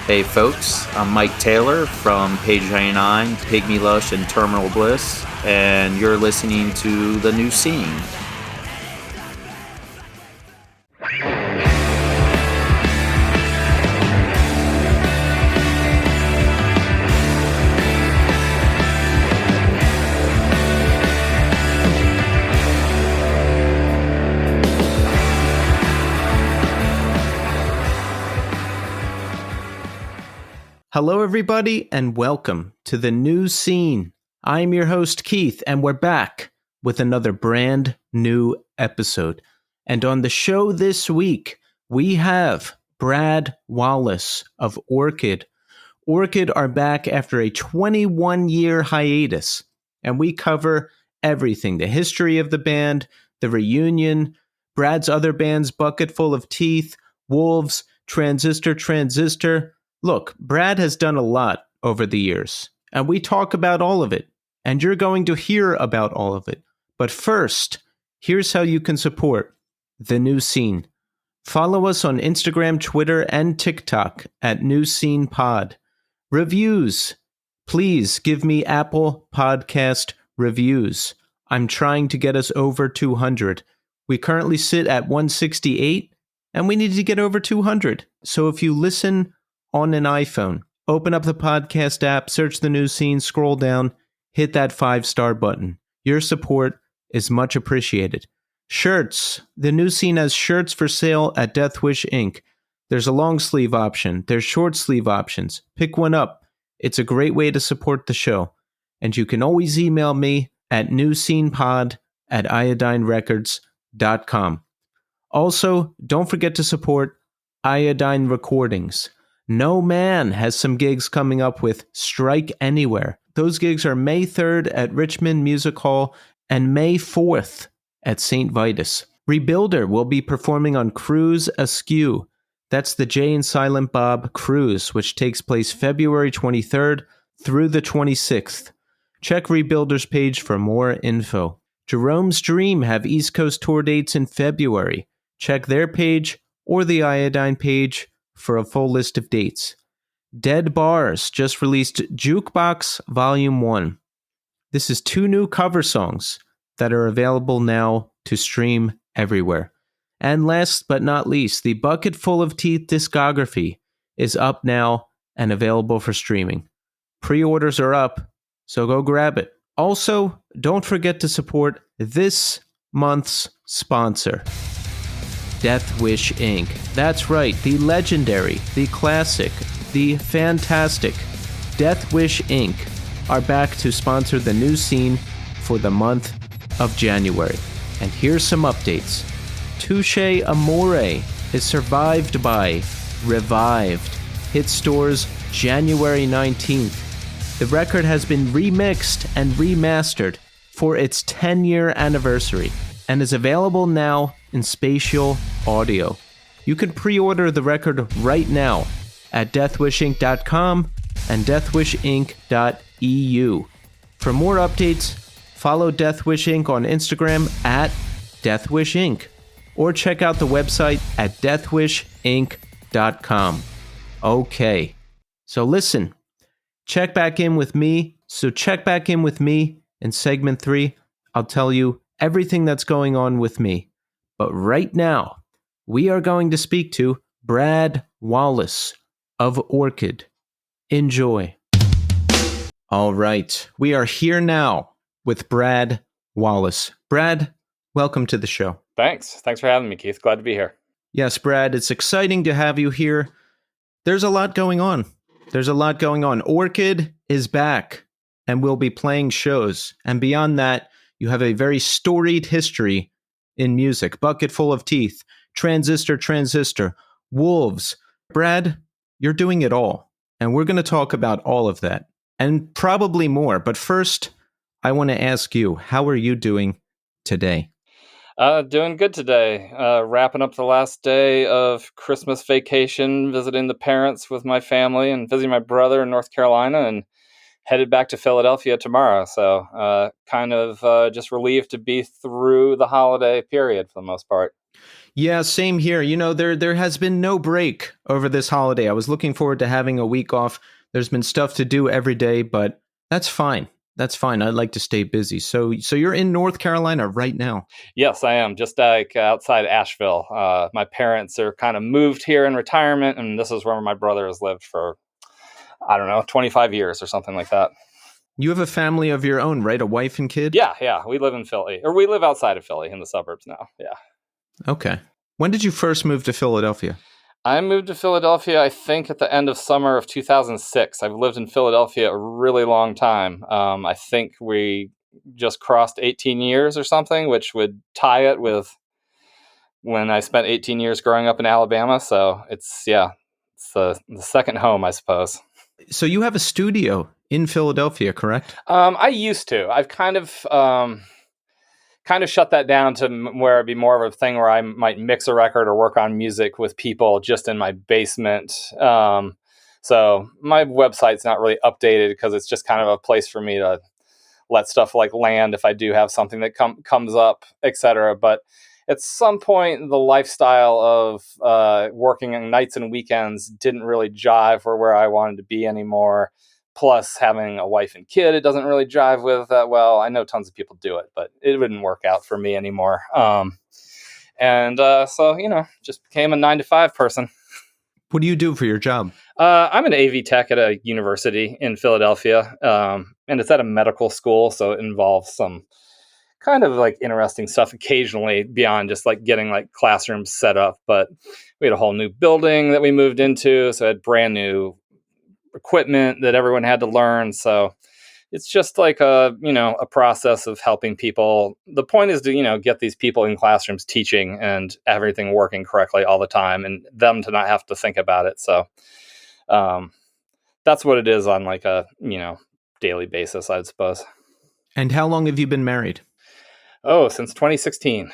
Hey folks, I'm Mike Taylor from Page 99, Pygmy Lush, and Terminal Bliss, and you're listening to The New Scene. Hello, everybody, and welcome to The New Scene. I'm your host, Keith, and we're back with another brand new episode. And on the show this week, we have Brad Wallace of Orchid. Orchid are back after a 21-year hiatus, and we cover everything: the history of the band, the reunion, Brad's other band's Bucket Full of Teeth, Wolves, Transistor Transistor. Look, Brad has done a lot over the years, and we talk about all of it, and you're going to hear about all of it. But first, here's how you can support The New Scene. Follow us on Instagram, Twitter, and TikTok at New Scene Pod. Reviews. Please give me Apple Podcast reviews. I'm trying to get us over 200. We currently sit at 168, and we need to get over 200. So if you listen on an iPhone, open up the podcast app, search The New Scene, scroll down, hit that 5-star button. Your support is much appreciated. Shirts. The New Scene has shirts for sale at Death Wish Inc. There's a long sleeve option. There's short sleeve options. Pick one up. It's a great way to support the show. And you can always email me at newscenepod@iodinerecords.com. Also, don't forget to support Iodine Recordings. No Man has some gigs coming up with Strike Anywhere. Those gigs are May 3rd at Richmond Music Hall and May 4th at St. Vitus. Rebuilder will be performing on Cruise Askew. That's the Jay and Silent Bob cruise, which takes place February 23rd through the 26th. Check Rebuilder's page for more info. Jerome's Dream have East Coast tour dates in February. Check their page or the Iodine page for a full list of dates. Dead Bars just released Jukebox Volume 1. This is 2 new cover songs that are available now to stream everywhere. And last but not least, the Bucket Full of Teeth discography is up now and available for streaming. Pre-orders are up, so go grab it. Also, don't forget to support this month's sponsor, Death Wish Inc. That's right, the legendary, the classic, the fantastic Death Wish Inc. are back to sponsor The New Scene for the month of January. And here's some updates. Touche Amore is survived by Revived. Hit stores January 19th. The record has been remixed and remastered for its 10-year anniversary and is available now in spatial audio. You can pre-order the record right now at deathwishinc.com and deathwishinc.eu. For more updates, follow Death Wish Inc. on Instagram at deathwishinc, or check out the website at deathwishinc.com. Okay, so listen, check back in with me. In segment 3. I'll tell you everything that's going on with me. But right now, we are going to speak to Brad Wallace of Orchid. Enjoy. All right, we are here now with Brad Wallace. Brad, welcome to the show. Thanks for having me, Keith. Glad to be here. Yes, Brad, it's exciting to have you here. There's a lot going on. Orchid is back and will be playing shows. And beyond that, you have a very storied history in music. Bucket Full of Teeth, Transistor Transistor, Wolves. Brad, you're doing it all. And we're going to talk about all of that and probably more. But first, I want to ask you, how are you doing today? Doing good today. Wrapping up the last day of Christmas vacation, visiting the parents with my family and visiting my brother in North Carolina, and headed back to Philadelphia tomorrow. So kind of just relieved to be through the holiday period for the most part. Yeah, same here. There has been no break over this holiday. I was looking forward to having a week off. There's been stuff to do every day, but that's fine. That's fine. I like to stay busy. So you're in North Carolina right now. Yes, I am, just like outside Asheville. My parents are kind of moved here in retirement, and this is where my brother has lived for, I don't know, 25 years or something like that. You have a family of your own, right? A wife and kid? Yeah. We live in Philly, or we live outside of Philly in the suburbs now. Yeah. Okay. When did you first move to Philadelphia? I moved to Philadelphia, I think, at the end of summer of 2006. I've lived in Philadelphia a really long time. I think we just crossed 18 years or something, which would tie it with when I spent 18 years growing up in Alabama. So it's the second home, I suppose. So you have a studio in Philadelphia, correct? I used to. I've kind of shut that down to where it'd be more of a thing where I might mix a record or work on music with people just in my basement. So my website's not really updated because it's just kind of a place for me to let stuff like land if I do have something that comes up, etc. But at some point, the lifestyle of working on nights and weekends didn't really jive for where I wanted to be anymore. Plus, having a wife and kid, it doesn't really jive with that well. I know tons of people do it, but it wouldn't work out for me anymore. So, just became a 9-to-5 person. What do you do for your job? I'm an AV tech at a university in Philadelphia, and it's at a medical school, so it involves some kind of like interesting stuff occasionally beyond just like getting like classrooms set up. But we had a whole new building that we moved into, so I had brand new equipment that everyone had to learn. So it's just like a process of helping people. The point is to, get these people in classrooms teaching and everything working correctly all the time and them to not have to think about it. So that's what it is on like a, daily basis, I suppose. And how long have you been married? Oh, since 2016.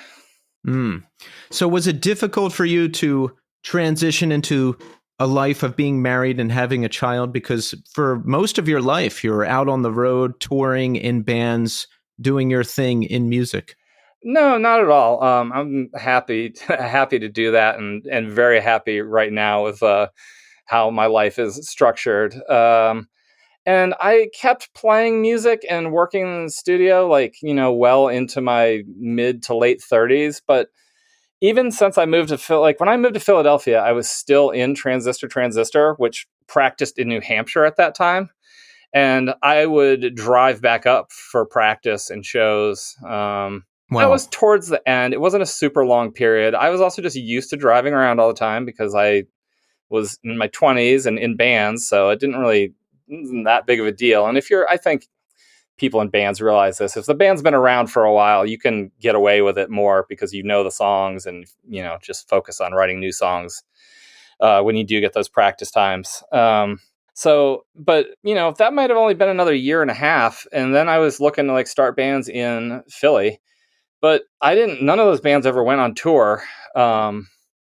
So was it difficult for you to transition into a life of being married and having a child? Because for most of your life, you're out on the road, touring in bands, doing your thing in music. No, not at all. I'm happy to do that, and very happy right now with how my life is structured. And I kept playing music and working in the studio, well into my mid to late 30s. But even since I moved to when I moved to Philadelphia, I was still in Transistor, which practiced in New Hampshire at that time. And I would drive back up for practice and shows. Wow. That was towards the end. It wasn't a super long period. I was also just used to driving around all the time because I was in my 20s and in bands. So it wasn't that big of a deal. And I think people in bands realize this. If the band's been around for a while, you can get away with it more because you know the songs and, just focus on writing new songs when you do get those practice times. But that might have only been another year and a half. And then I was looking to start bands in Philly, but none of those bands ever went on tour.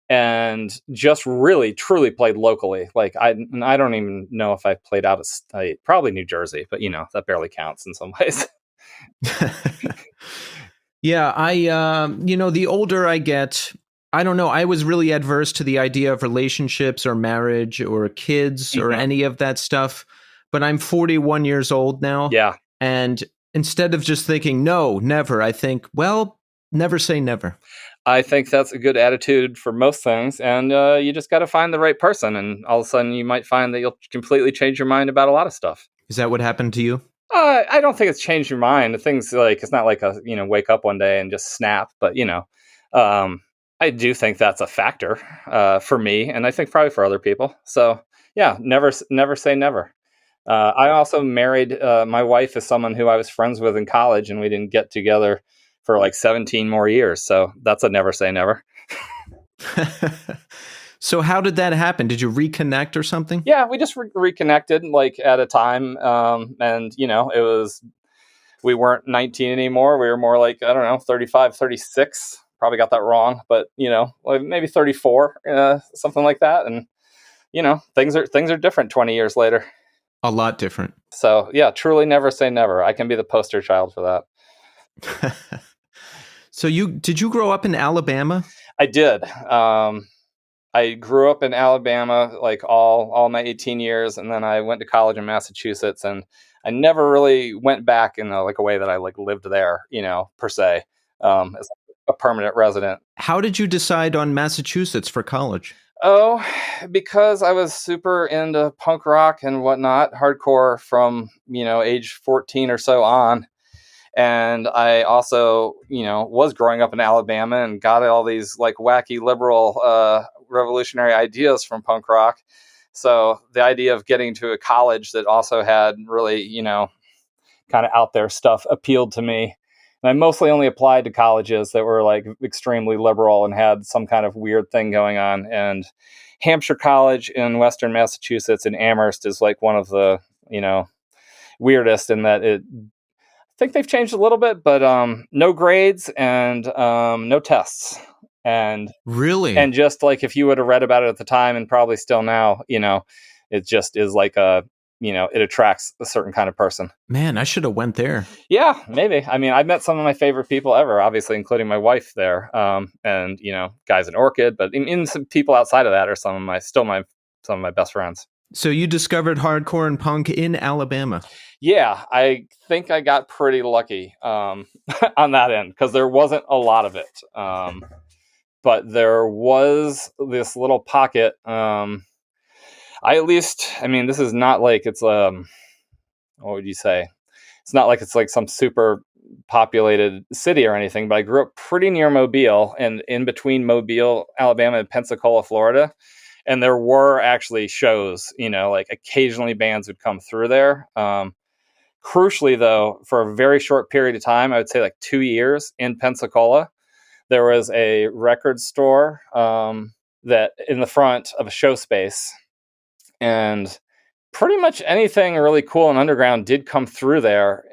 And just really, truly played locally. I don't even know if I played out of state, probably New Jersey, but that barely counts in some ways. Yeah, the older I get, I don't know, I was really adverse to the idea of relationships or marriage or kids or any of that stuff. But I'm 41 years old now. Yeah. And instead of just thinking, no, never, I think, well, never say never. I think that's a good attitude for most things, and you just got to find the right person, and all of a sudden you might find that you'll completely change your mind about a lot of stuff. Is that what happened to you? I don't think it's changed your mind. Things it's not like a wake up one day and just snap, but I do think that's a factor for me, and I think probably for other people. So yeah, never say never. I also married my wife is someone who I was friends with in college, and we didn't get together for 17 more years. So that's a never say never. So how did that happen? Did you reconnect or something? Yeah, we just reconnected at a time. And we weren't 19 anymore. We were more 35, 36. Probably got that wrong, but maybe 34, something like that. And, things are different 20 years later. A lot different. So yeah, truly never say never. I can be the poster child for that. So did you grow up in Alabama? I did. I grew up in Alabama, like all my 18 years, and then I went to college in Massachusetts, and I never really went back in a way that I like lived there, per se, as a permanent resident. How did you decide on Massachusetts for college? Oh, because I was super into punk rock and whatnot, hardcore from, age 14 or so on. And I also, was growing up in Alabama and got all these like wacky liberal revolutionary ideas from punk rock. So the idea of getting to a college that also had really, kind of out there stuff appealed to me. And I mostly only applied to colleges that were like extremely liberal and had some kind of weird thing going on. And Hampshire College in Western Massachusetts in Amherst is like one of the, weirdest in that I think they've changed a little bit, but no grades and no tests. And Really? just like if you would have read about it at the time and probably still now, it just is like it attracts a certain kind of person. Man, I should have went there. Yeah, maybe. I mean, I met some of my favorite people ever, obviously, including my wife there, and guys in Orchid. But in some people outside of that are some of my best friends. So you discovered hardcore and punk in Alabama. Yeah, I think I got pretty lucky on that end because there wasn't a lot of it. But there was this little pocket. This is not like it's what would you say? It's not like it's like some super populated city or anything, but I grew up pretty near Mobile and in between Mobile, Alabama and Pensacola, Florida. And there were actually shows, like occasionally bands would come through there. Crucially, though, for a very short period of time, I would say like 2 years in Pensacola, there was a record store that in the front of a show space. And pretty much anything really cool and underground did come through there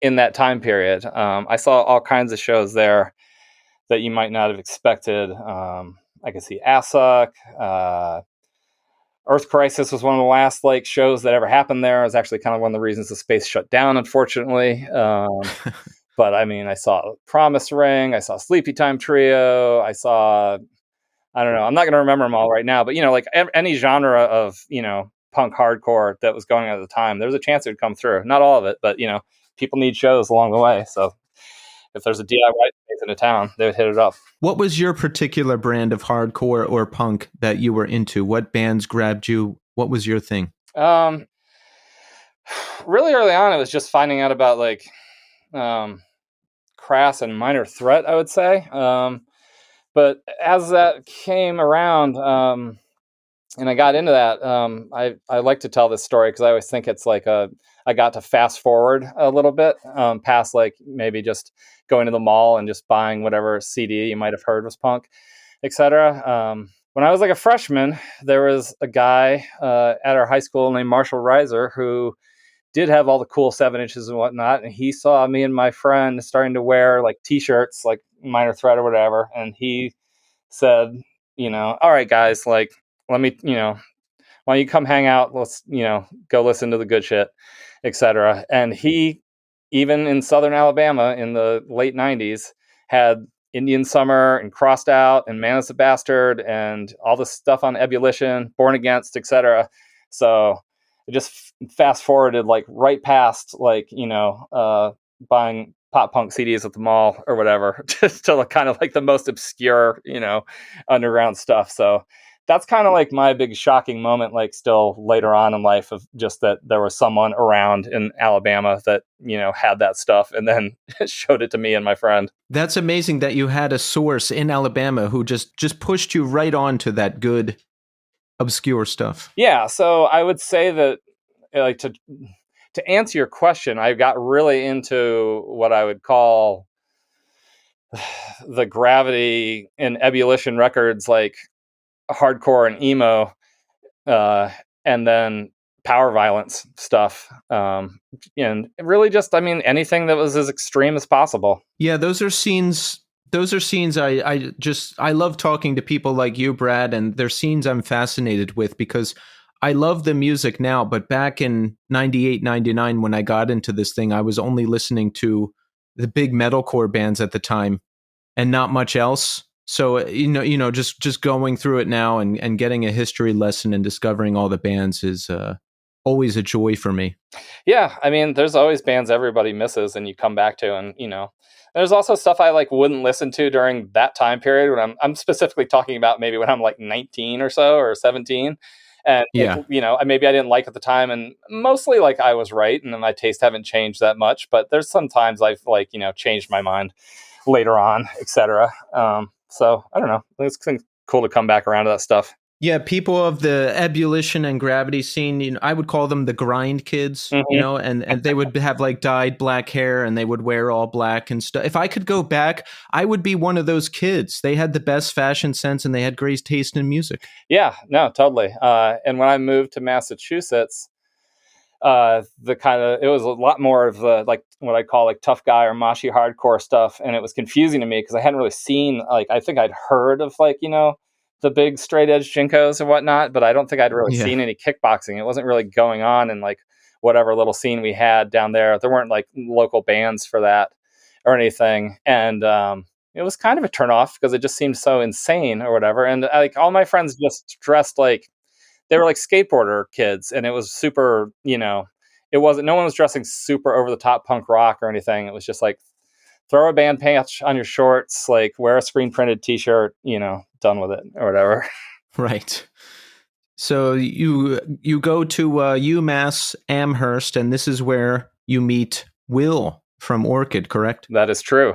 in that time period. I saw all kinds of shows there that you might not have expected. I could see Assuck. Earth Crisis was one of the last like shows that ever happened there. It was actually kind of one of the reasons the space shut down, unfortunately. But I mean, I saw Promise Ring. I saw Sleepy Time Trio. I saw, I don't know. I'm not going to remember them all right now, but like any genre of, punk hardcore that was going on at the time, there was a chance it would come through. Not all of it, but people need shows along the way. So if there's a DIY space in a town, they would hit it up. What was your particular brand of hardcore or punk that you were into? What bands grabbed you? What was your thing? Really early on, it was just finding out about like Crass and Minor Threat, I would say. But as that came around, and I got into that, I like to tell this story because I always think it's like I got to fast forward a little bit past like maybe just going to the mall and just buying whatever CD you might have heard was punk, etc. When I was like a freshman, there was a guy at our high school named Marshall Reiser who did have all the cool 7-inches and whatnot. And he saw me and my friend starting to wear like t-shirts, like Minor Threat or whatever. And he said, all right, guys, like, let me, why don't you come hang out? Let's, go listen to the good shit, etc. And he, even in Southern Alabama in the late 90s, had Indian Summer and Crossed Out and Man is a Bastard and all this stuff on Ebullition, Born Against, etc. So it just fast forwarded like right past like, buying pop punk CDs at the mall or whatever, just to kind of like the most obscure, underground stuff. So that's kind of like my big shocking moment, like still later on in life, of just that there was someone around in Alabama that, had that stuff and then showed it to me and my friend. That's amazing that you had a source in Alabama who just pushed you right on to that good obscure stuff. Yeah. So I would say that like to answer your question, I got really into what I would call the gravity in Ebullition Records, like hardcore and emo, and then power violence stuff. And really just, anything that was as extreme as possible. Yeah, those are scenes I love talking to people like you, Brad, and they're scenes I'm fascinated with because I love the music now, but back in 98, 99, when I got into this thing, I was only listening to the big metalcore bands at the time and not much else. So just going through it now and getting a history lesson and discovering all the bands is always a joy for me. Yeah, I mean, there's always bands everybody misses and you come back to, and there's also stuff I like wouldn't listen to during that time period when I'm specifically talking about maybe when I'm like 19 or so or 17. And Yeah. maybe I didn't like at the time, and mostly like I was right and my taste haven't changed that much, but there's sometimes I've like, changed my mind later on, etc. So I don't know. It's cool to come back around to that stuff. Yeah, people of the ebullition and gravity scene, I would call them the grind kids, and they would have like dyed black hair and they would wear all black and stuff. If I could go back, I would be one of those kids. They had the best fashion sense and they had great taste in music. Yeah, no, totally. And when I moved to Massachusetts, it was a lot more of the like what I call like tough guy or moshy hardcore stuff, and it was confusing to me because I hadn't really seen, like, I think I'd heard of like the big straight edge Jinkos and whatnot, but I don't think I'd really seen any kickboxing. It wasn't really going on in like whatever little scene we had down there. There weren't like local bands for that or anything, and it was kind of a turnoff because it just seemed so insane or whatever. And like all my friends just dressed like they were like skateboarder kids, and it was super, it wasn't, no one was dressing super over the top punk rock or anything. It was just like throw a band patch on your shorts, like wear a screen printed t-shirt, done with it or whatever. Right. So you go to UMass Amherst, and this is where you meet Will from Orchid, correct? That is true.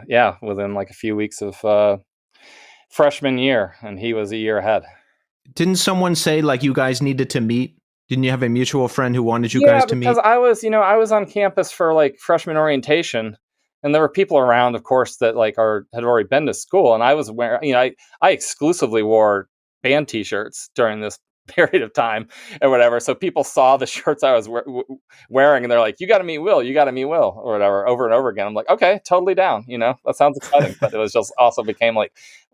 Yeah, within like a few weeks of freshman year, and he was a year ahead. Didn't someone say like you guys needed to meet? Didn't you have a mutual friend who wanted you guys to meet? Yeah, because I was on campus for like freshman orientation, and there were people around, of course, that like had already been to school, and I was wearing, I exclusively wore band t-shirts during this period of time or whatever. So people saw the shirts I was wearing, and they're like, "You got to meet Will. You got to meet Will," or whatever, over and over again. I'm like, "Okay, totally down." That sounds exciting, but it was just also became like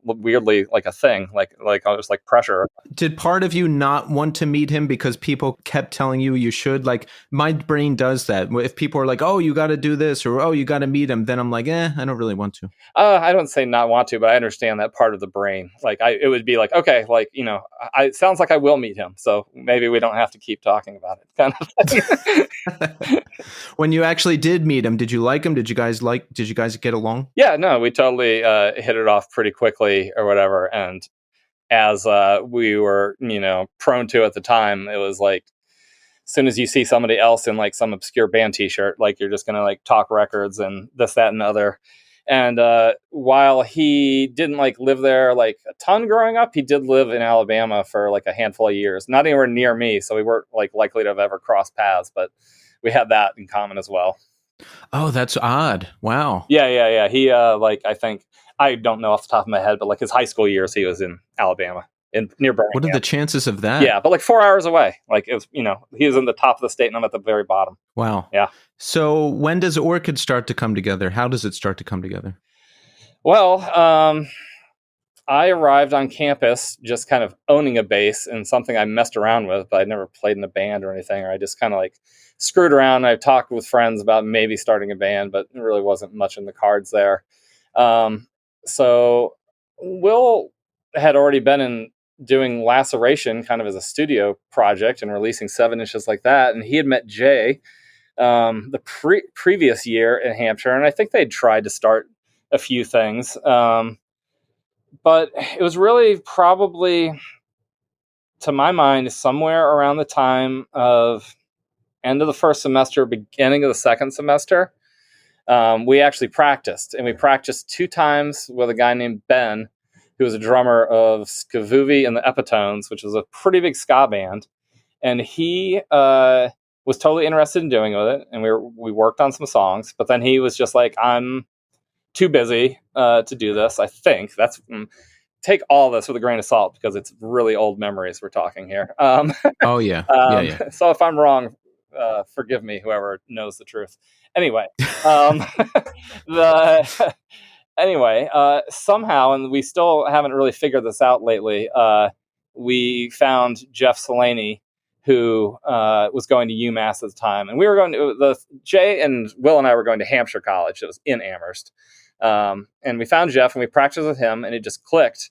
weirdly like a thing, like I was like pressure. Did part of you not want to meet him because people kept telling you should? Like my brain does that. If people are like, "Oh, you got to do this," or "Oh, you got to meet him," then I'm like, I don't really want to. I don't say not want to, but I understand that part of the brain. Like it would be like, okay, like, it sounds like I will meet him. So maybe we don't have to keep talking about it kind of thing. When you actually did meet him, did you like him? Did you guys get along? Yeah, no, we totally hit it off pretty quickly or whatever. And as we were, prone to at the time, it was like, as soon as you see somebody else in like some obscure band t-shirt, like you're just going to like talk records and this, that, and the other. And while he didn't like live there like a ton growing up, he did live in Alabama for like a handful of years, not anywhere near me. So we weren't like likely to have ever crossed paths, but we had that in common as well. Oh, that's odd. Wow. Yeah. He I think, I don't know off the top of my head, but like his high school years, he was in Alabama, near Birmingham. What are the chances of that? Yeah, but like 4 hours away. Like it was, he was in the top of the state and I'm at the very bottom. Wow. Yeah. So when does Orchid start to come together? How does it start to come together? Well, I arrived on campus just kind of owning a bass and something I messed around with, but I never played in a band or anything, or I just kind of like screwed around. I talked with friends about maybe starting a band, but it really wasn't much in the cards there. So Will had already been doing Laceration kind of as a studio project and releasing 7 inches like that. And he had met Jay the previous year in Hampshire. And I think they'd tried to start a few things. But it was really probably, to my mind, somewhere around the time of end of the first semester, beginning of the second semester. We actually practiced, and we practiced 2 times with a guy named Ben, who was a drummer of Skavuvi and the Epitones, which was a pretty big ska band. And he was totally interested in doing with it, and we worked on some songs. But then he was just like, "I'm too busy to do this." I think that's take all this with a grain of salt because it's really old memories we're talking here. Oh yeah, yeah. So if I'm wrong, forgive me, whoever knows the truth. Anyway, somehow, and we still haven't really figured this out lately, we found Jeff Salaney, who was going to UMass at the time. And we were going to, Jay and Will and I were going to Hampshire College. It was in Amherst. And we found Jeff and we practiced with him, and it just clicked.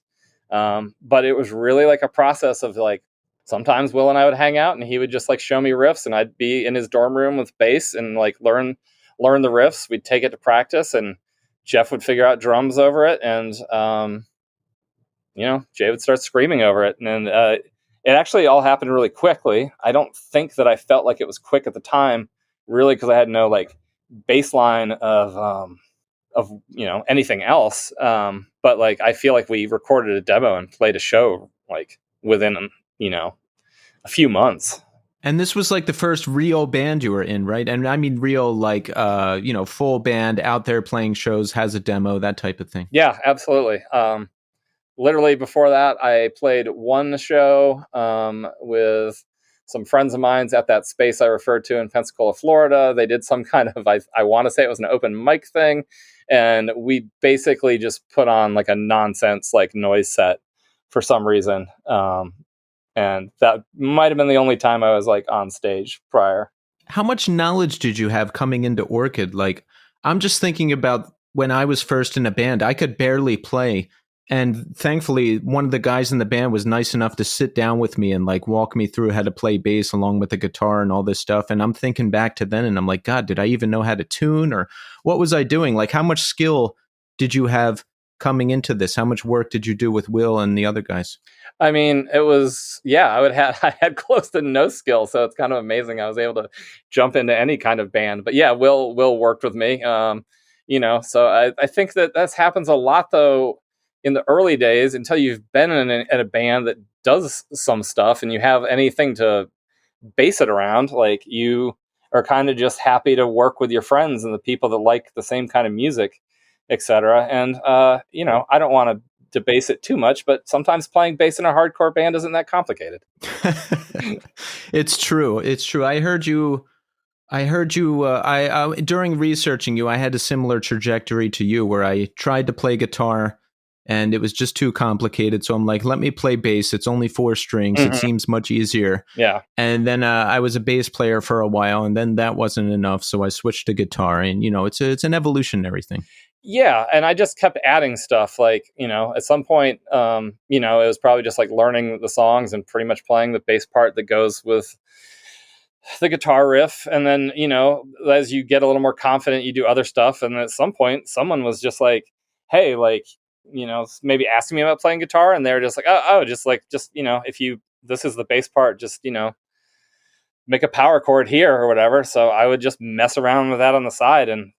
But it was really like a process of like, sometimes Will and I would hang out and he would just like show me riffs, and I'd be in his dorm room with bass and like learn the riffs. We'd take it to practice, and Jeff would figure out drums over it, and Jay would start screaming over it. And then it actually all happened really quickly. I don't think that I felt like it was quick at the time, really, because I had no like baseline of anything else. But like, I feel like we recorded a demo and played a show like within, a few months. And this was like the first real band you were in, right? And I mean real, like, full band out there playing shows, has a demo, that type of thing. Yeah, absolutely. Literally before that, I played one show with some friends of mine at that space I referred to in Pensacola, Florida. They did some kind of, I want to say it was an open mic thing. And we basically just put on like a nonsense, like noise set for some reason. And that might have been the only time I was like on stage prior. How much knowledge did you have coming into Orchid? Like, I'm just thinking about when I was first in a band, I could barely play. And thankfully, one of the guys in the band was nice enough to sit down with me and like walk me through how to play bass along with the guitar and all this stuff. And I'm thinking back to then and I'm like, God, did I even know how to tune, or what was I doing? Like, how much skill did you have coming into this? How much work did you do with Will and the other guys? I mean, it was, I had close to no skill. So it's kind of amazing I was able to jump into any kind of band. But yeah, Will worked with me. So I think that happens a lot though in the early days, until you've been in a band that does some stuff and you have anything to base it around. Like, you are kind of just happy to work with your friends and the people that like the same kind of music, etc. And, I don't want to debase it too much, but sometimes playing bass in a hardcore band isn't that complicated. It's true. I heard you, during researching you, I had a similar trajectory to you where I tried to play guitar and it was just too complicated. So I'm like, let me play bass. It's only 4 strings. Mm-hmm. It seems much easier. Yeah. And then I was a bass player for a while, and then that wasn't enough. So I switched to guitar, and, it's an evolutionary thing. Yeah. And I just kept adding stuff. Like, at some point, it was probably just like learning the songs and pretty much playing the bass part that goes with the guitar riff. And then, as you get a little more confident, you do other stuff. And at some point, someone was just like, hey, like, maybe asking me about playing guitar. And they're just like, if this is the bass part, just, make a power chord here or whatever. So I would just mess around with that on the side, and,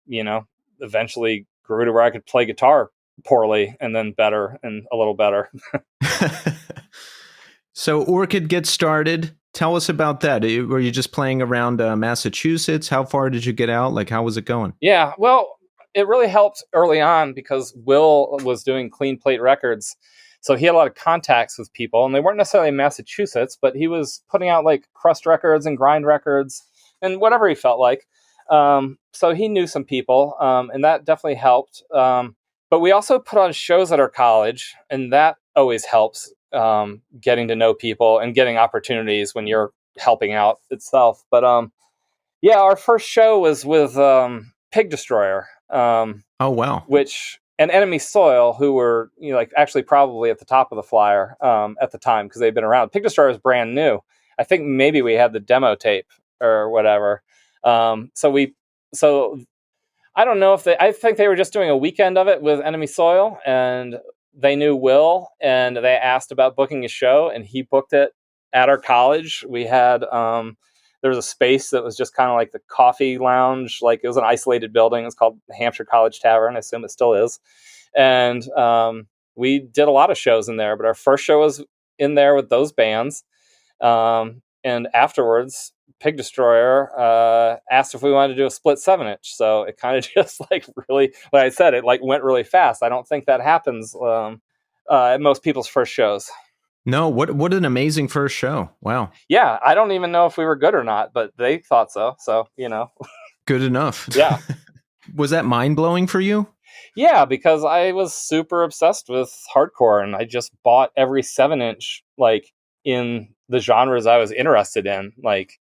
eventually grew to where I could play guitar poorly and then better and a little better. So Orchid gets started. Tell us about that. Were you just playing around Massachusetts? How far did you get out? Like, how was it going? Yeah, well, it really helped early on because Will was doing Clean Plate Records. So he had a lot of contacts with people, and they weren't necessarily in Massachusetts, but he was putting out like Crust Records and Grind Records and whatever he felt like. So he knew some people, and that definitely helped. But we also put on shows at our college, and that always helps, getting to know people and getting opportunities when you're helping out itself. But our first show was with Pig Destroyer. Oh, wow. And Enemy Soil, who were actually probably at the top of the flyer at the time because they'd been around. Pig Destroyer was brand new. I think maybe we had the demo tape or whatever. So I don't know if I think they were just doing a weekend of it with Enemy Soil, and they knew Will, and they asked about booking a show, and he booked it at our college. We had, there was a space that was just kind of like the coffee lounge. Like, it was an isolated building. It's called the Hampshire College Tavern. I assume it still is. And we did a lot of shows in there, but our first show was in there with those bands. And afterwards, Pig Destroyer asked if we wanted to do a split 7-inch. So it kind of just like really, like I said, it like went really fast. I don't think that happens at most people's first shows. No, what an amazing first show. Wow. Yeah, I don't even know if we were good or not, but they thought so. So, Good enough. Yeah. Was that mind-blowing for you? Yeah, because I was super obsessed with hardcore, and I just bought every 7-inch like in the genres I was interested in. Like,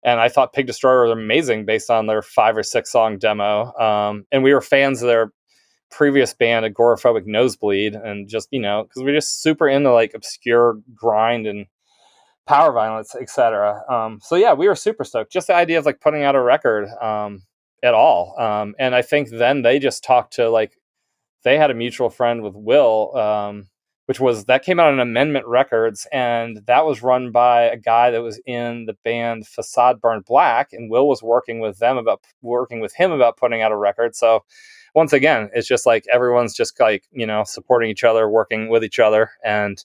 and I thought Pig Destroyer was amazing based on their 5 or 6 song demo. And we were fans of their previous band, Agoraphobic Nosebleed, and just, because we're just super into like obscure grind and power violence, etc. So yeah, we were super stoked. Just the idea of like putting out a record at all. And I think then they just talked to like, they had a mutual friend with Will, that came out on Amendment Records, and that was run by a guy that was in the band Facade Burned Black, and Will was working with him about putting out a record. So once again, it's just like everyone's just like, supporting each other, working with each other, and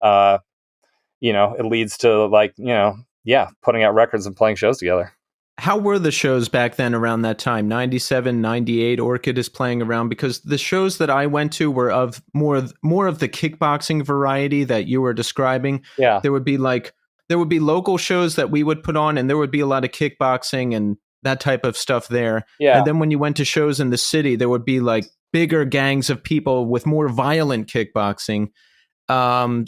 it leads to like, putting out records and playing shows together. How were the shows back then around that time? 97, 98, Orchid is playing around, because the shows that I went to were of more of the kickboxing variety that you were describing. Yeah. There would be local shows that we would put on, and there would be a lot of kickboxing and that type of stuff there. Yeah. And then when you went to shows in the city, there would be like bigger gangs of people with more violent kickboxing. I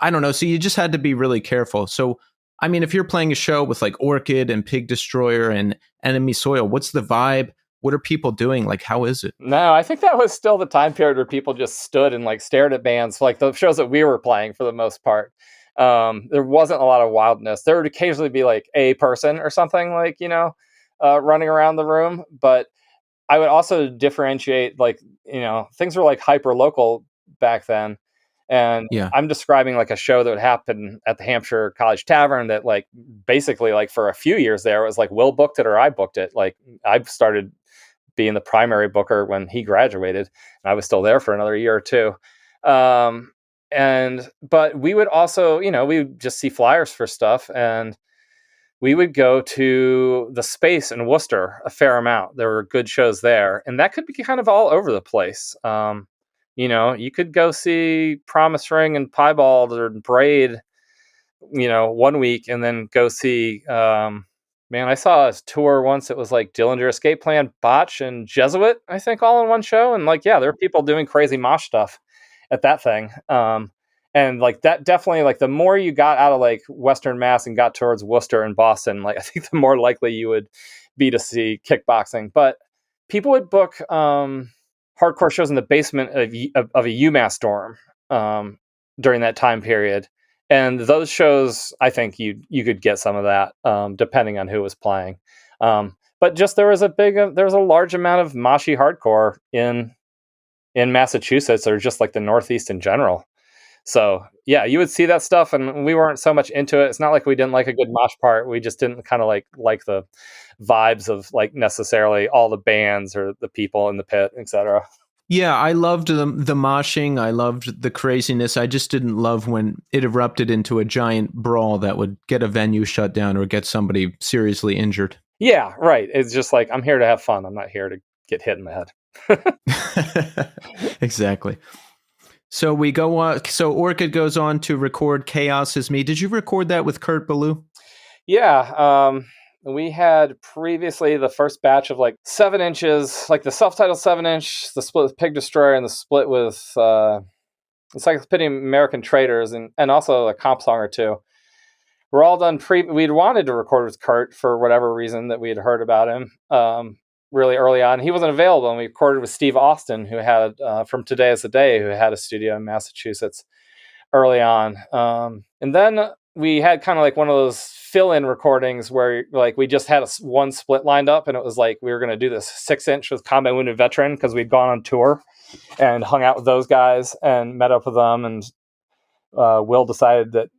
don't know. So you just had to be really careful. So I mean, if you're playing a show with like Orchid and Pig Destroyer and Enemy Soil, what's the vibe? What are people doing? Like, how is it? No, I think that was still the time period where people just stood and like stared at bands, like the shows that we were playing for the most part. There wasn't a lot of wildness. There would occasionally be like a person or something like, running around the room. But I would also differentiate, like, things were like hyper local back then. And yeah. I'm describing like a show that would happen at the Hampshire College Tavern that like basically like for a few years there, it was like Will booked it or I booked it. Like I started being the primary booker when he graduated, and I was still there for another year or two. But we would also, we would just see flyers for stuff, and we would go to the Space in Worcester a fair amount. There were good shows there, and that could be kind of all over the place. You could go see Promise Ring and Piebald or Braid, 1 week, and then go see, I saw a tour once. It was like Dillinger Escape Plan, Botch, and Jesuit, I think, all in one show. And like, yeah, there were people doing crazy mosh stuff at that thing. And like that definitely, like the more you got out of like Western Mass and got towards Worcester and Boston, like I think the more likely you would be to see kickboxing. But people would book hardcore shows in the basement of a UMass dorm during that time period. And those shows, I think you could get some of that depending on who was playing. But just there was a large amount of moshy hardcore in Massachusetts, or just like the Northeast in general. So yeah, you would see that stuff, and we weren't so much into it. It's not like we didn't like a good mosh part. We just didn't kind of like the vibes of like necessarily all the bands or the people in the pit, etc. Yeah, I loved the moshing. I loved the craziness. I just didn't love when it erupted into a giant brawl that would get a venue shut down or get somebody seriously injured. Yeah, right. It's just like, I'm here to have fun. I'm not here to get hit in the head. Exactly. So we go on. So Orchid goes on to record Chaos Is Me. Did you record that with Kurt Ballou? Yeah. We had previously the first batch of like 7 inches, like the self-titled 7-inch, the split with Pig Destroyer, and the split with Encyclopedia American Traders, and also a comp song or two. We're all done. We'd wanted to record with Kurt for whatever reason that we had heard about him really early on. He wasn't available, and we recorded with Steve Austin, who had from Today Is the Day, who had a studio in Massachusetts early on. And then we had kind of like one of those fill-in recordings where like we just had one split lined up, and it was like we were going to do this 6-inch with Combat Wounded Veteran because we'd gone on tour and hung out with those guys and met up with them. And Will decided that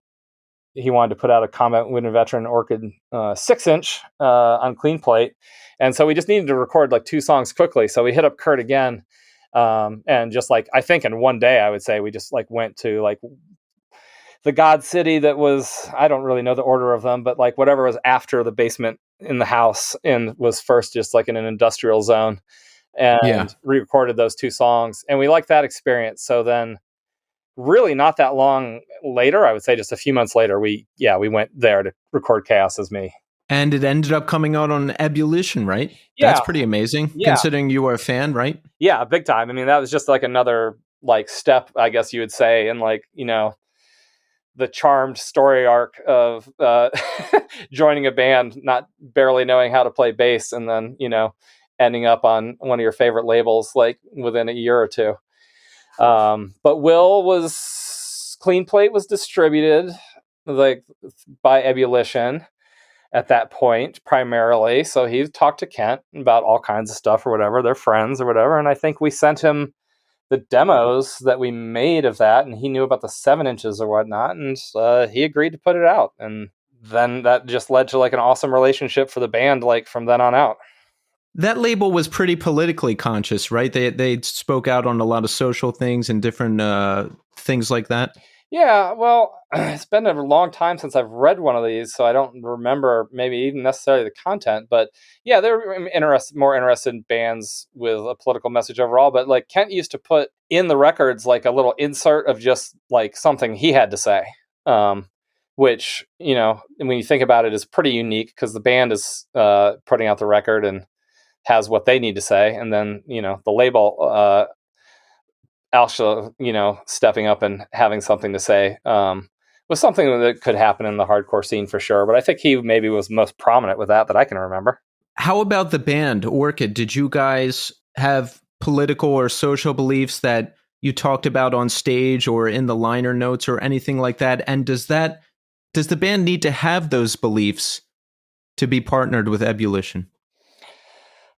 he wanted to put out a Combat Wounded Veteran Orchid 6-inch on clean plate. And so we just needed to record like 2 songs quickly. So we hit up Kurt again. And just like, I think in one day, I would say we just like went to like the God City that was, I don't really know the order of them, but like whatever was after the basement in the house and was first just like in an industrial zone, and re-recorded those 2 songs. And we liked that experience. So then really not that long later, I would say just a few months later, we went there to record Chaos Is Me. And it ended up coming out on Ebullition, right? Yeah. That's pretty amazing, considering you were a fan, right? Yeah, big time. I mean, that was just like another like step, I guess you would say, in like, the charmed story arc of joining a band, not barely knowing how to play bass, and then, ending up on one of your favorite labels like within a year or two. But Clean Plate was distributed like by Ebullition at that point primarily. So he talked to Kent about all kinds of stuff or whatever. They're friends or whatever. And I think we sent him the demos that we made of that, and he knew about the 7 inches or whatnot, and he agreed to put it out. And then that just led to like an awesome relationship for the band, like from then on out. That label was pretty politically conscious, right? They spoke out on a lot of social things and different things like that. Yeah, well, it's been a long time since I've read one of these, so I don't remember maybe even necessarily the content. But yeah, they're more interested in bands with a political message overall. But like Kent used to put in the records like a little insert of just like something he had to say, which, you know, when you think about it, is pretty unique because the band is putting out the record and has what they need to say, and then, you know, the label also, you know, stepping up and having something to say was something that could happen in the hardcore scene for sure. But I think he maybe was most prominent with that I can remember. How about the band Orchid? Did you guys have political or social beliefs that you talked about on stage or in the liner notes or anything like that? And does the band need to have those beliefs to be partnered with Ebullition?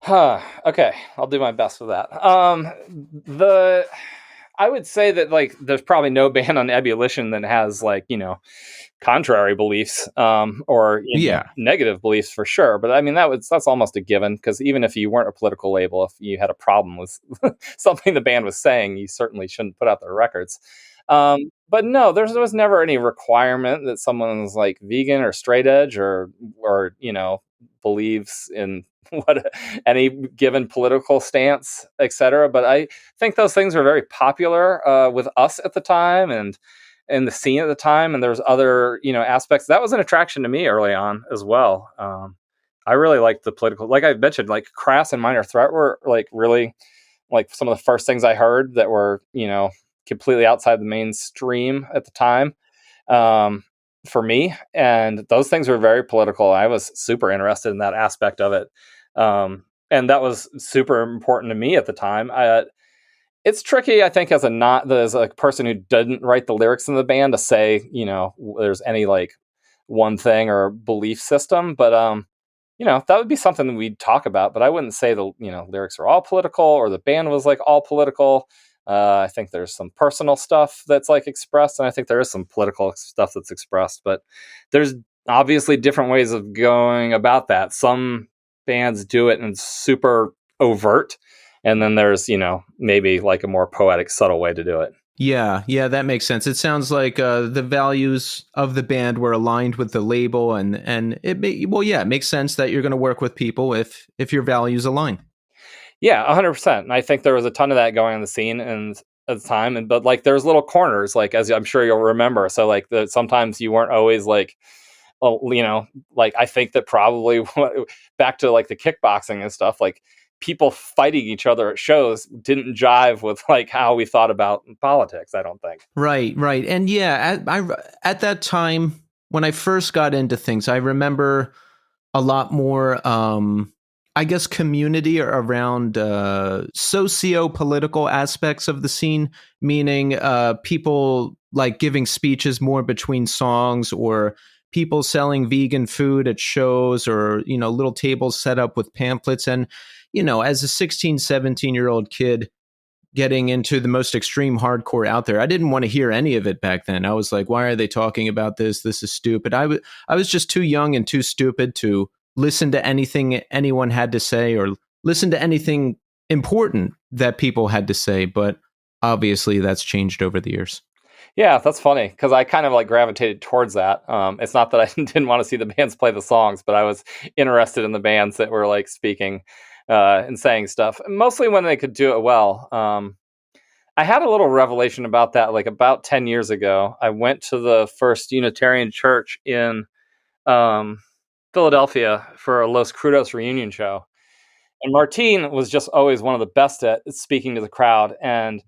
Okay, I'll do my best with that. I would say that like there's probably no band on Ebullition that has like, you know, contrary beliefs or negative beliefs for sure. But I mean that's almost a given, because even if you weren't a political label, if you had a problem with something the band was saying, you certainly shouldn't put out their records. But no, there was never any requirement that someone's like vegan or straight edge or you know, believes in any given political stance, etc. But I think those things were very popular with us at the time and in the scene at the time. And there's other, you know, aspects that was an attraction to me early on as well. I really liked the political, like I mentioned, like Crass and Minor Threat were like really like some of the first things I heard that were, you know, completely outside the mainstream at the time. For me, and those things were very political. I was super interested in that aspect of it. And that was super important to me at the time. It's tricky, I think, as a person who didn't write the lyrics in the band to say, you know, there's any like one thing or belief system, but you know, that would be something that we'd talk about. But I wouldn't say the, you know, lyrics are all political or the band was like all political. I think there's some personal stuff that's like expressed, and I think there is some political stuff that's expressed. But there's obviously different ways of going about that. Some bands do it in super overt, and then there's, you know, maybe like a more poetic, subtle way to do it. Yeah, that makes sense. It sounds like the values of the band were aligned with the label, and it makes sense that you're going to work with people if your values align. Yeah, 100%. And I think there was a ton of that going on the scene and at the time. But like there's little corners, like as I'm sure you'll remember. So like sometimes you weren't always like, you know, like I think that probably back to like the kickboxing and stuff, like people fighting each other at shows didn't jive with like how we thought about politics, I don't think. Right. And yeah, at that time when I first got into things, I remember a lot more I guess community around socio-political aspects of the scene, meaning people like giving speeches more between songs, or people selling vegan food at shows, or, you know, little tables set up with pamphlets. And, you know, as a 16, 17-year-old kid getting into the most extreme hardcore out there, I didn't want to hear any of it back then. I was like, why are they talking about this? This is stupid. I was just too young and too stupid to listen to anything anyone had to say or listen to anything important that people had to say. But obviously that's changed over the years. Yeah, that's funny because I kind of like gravitated towards that. It's not that I didn't want to see the bands play the songs, but I was interested in the bands that were like speaking and saying stuff, mostly when they could do it well. I had a little revelation about that, like about 10 years ago. I went to the first Unitarian church in Philadelphia for a Los Crudos reunion show. And Martine was just always one of the best at speaking to the crowd. And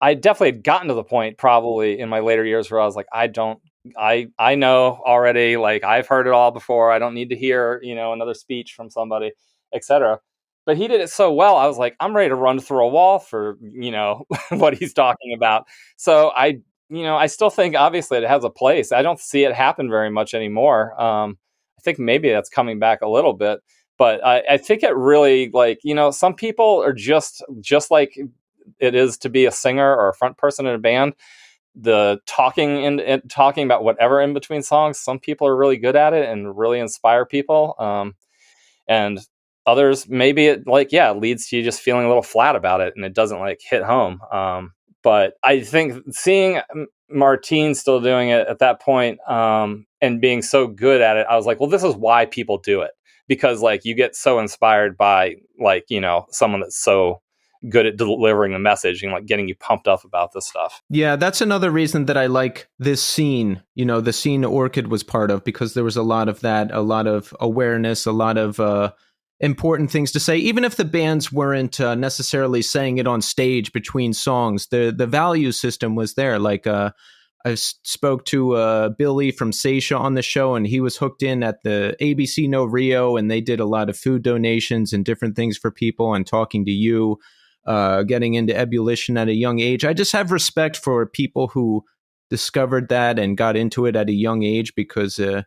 I definitely had gotten to the point probably in my later years where I was like, I know already, like I've heard it all before. I don't need to hear, you know, another speech from somebody, etc. but he did it so well. I was like, I'm ready to run through a wall for, what he's talking about. So I still think obviously it has a place. I don't see it happen very much anymore. I think maybe that's coming back a little bit, but I think it really, like, some people are just like it is to be a singer or a front person in a band. The talking and talking about whatever in between songs, some people are really good at it and really inspire people. And others, maybe it leads to you just feeling a little flat about it and it doesn't like hit home. But I think seeing Martine still doing it at that point, and being so good at it, I was like, well, this is why people do it, because like you get so inspired by like, someone that's so good at delivering the message and like getting you pumped up about this stuff. Yeah, that's another reason that I like this scene, the scene Orchid was part of, because there was a lot of that, a lot of awareness, a lot of important things to say, even if the bands weren't necessarily saying it on stage between songs. The value system was there. Like I spoke to Billy from Seisha on the show, and he was hooked in at the ABC No Rio, and they did a lot of food donations and different things for people, and talking to you, getting into ebullition at a young age. I just have respect for people who discovered that and got into it at a young age, because it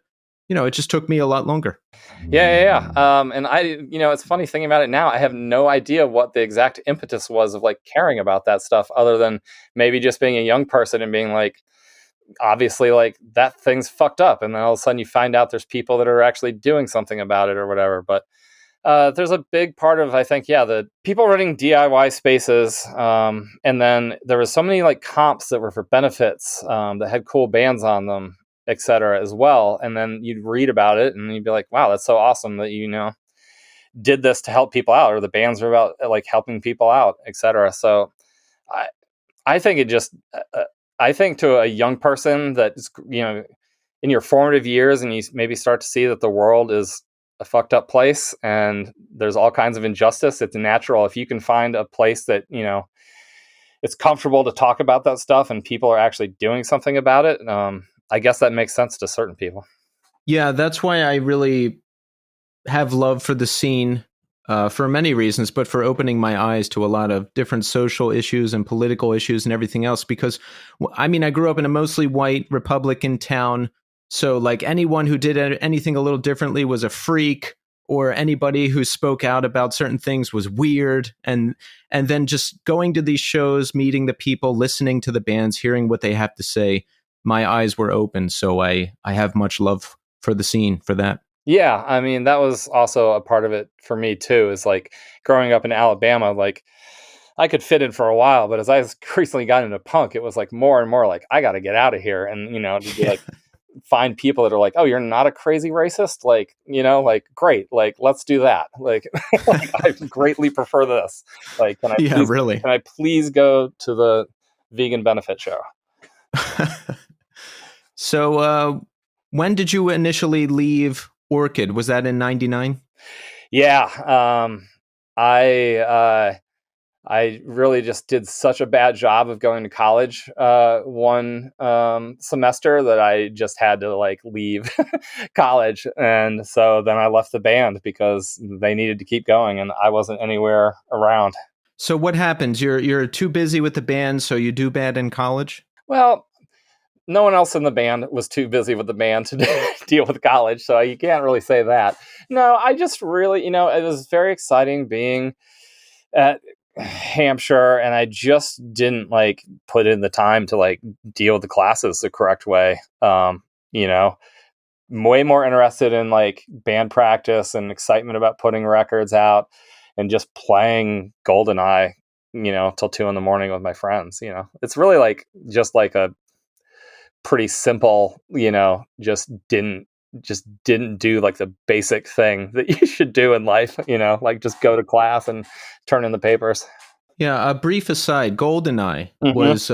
just took me a lot longer. Yeah. And it's funny thinking about it now. I have no idea what the exact impetus was of like caring about that stuff, other than maybe just being a young person and being like, obviously, like that thing's fucked up, and then all of a sudden you find out there's people that are actually doing something about it or whatever. But there's a big part of, I think, the people running DIY spaces, and then there was so many like comps that were for benefits, that had cool bands on them, etc. as well. And then you'd read about it and you'd be like, wow, that's so awesome that did this to help people out, or the bands are about like helping people out, etc. So I think it just I think to a young person that's in your formative years, and you maybe start to see that the world is a fucked up place and there's all kinds of injustice, it's natural if you can find a place that it's comfortable to talk about that stuff and people are actually doing something about it. I guess that makes sense to certain people. Yeah, that's why I really have love for the scene, for many reasons, but for opening my eyes to a lot of different social issues and political issues and everything else. Because, I grew up in a mostly white Republican town. So like anyone who did anything a little differently was a freak, or anybody who spoke out about certain things was weird. And then just going to these shows, meeting the people, listening to the bands, hearing what they have to say, my eyes were open. So I have much love for the scene for that. Yeah, that was also a part of it for me too, is like growing up in Alabama, like I could fit in for a while, but as I increasingly got into punk, it was like more and more like, I got to get out of here. And, to be like, find people that are like, oh, you're not a crazy racist. Like, like, great. Like, let's do that. Like, I greatly prefer this. Like, can I please go to the vegan benefit show? So, when did you initially leave Orchid? Was that in 99? Yeah. I really just did such a bad job of going to college one semester that I just had to like leave college. And so then I left the band because they needed to keep going and I wasn't anywhere around. So what happens? You're too busy with the band, so you do bad in college? Well, no one else in the band was too busy with the band to deal with college, so you can't really say that. No, I just really, it was very exciting being at Hampshire, and I just didn't like put in the time to like deal with the classes the correct way. Way more interested in like band practice and excitement about putting records out and just playing GoldenEye, till 2 a.m. with my friends. It's really like just like a pretty simple, just didn't do like the basic thing that you should do in life, like just go to class and turn in the papers. Yeah, a brief aside, GoldenEye was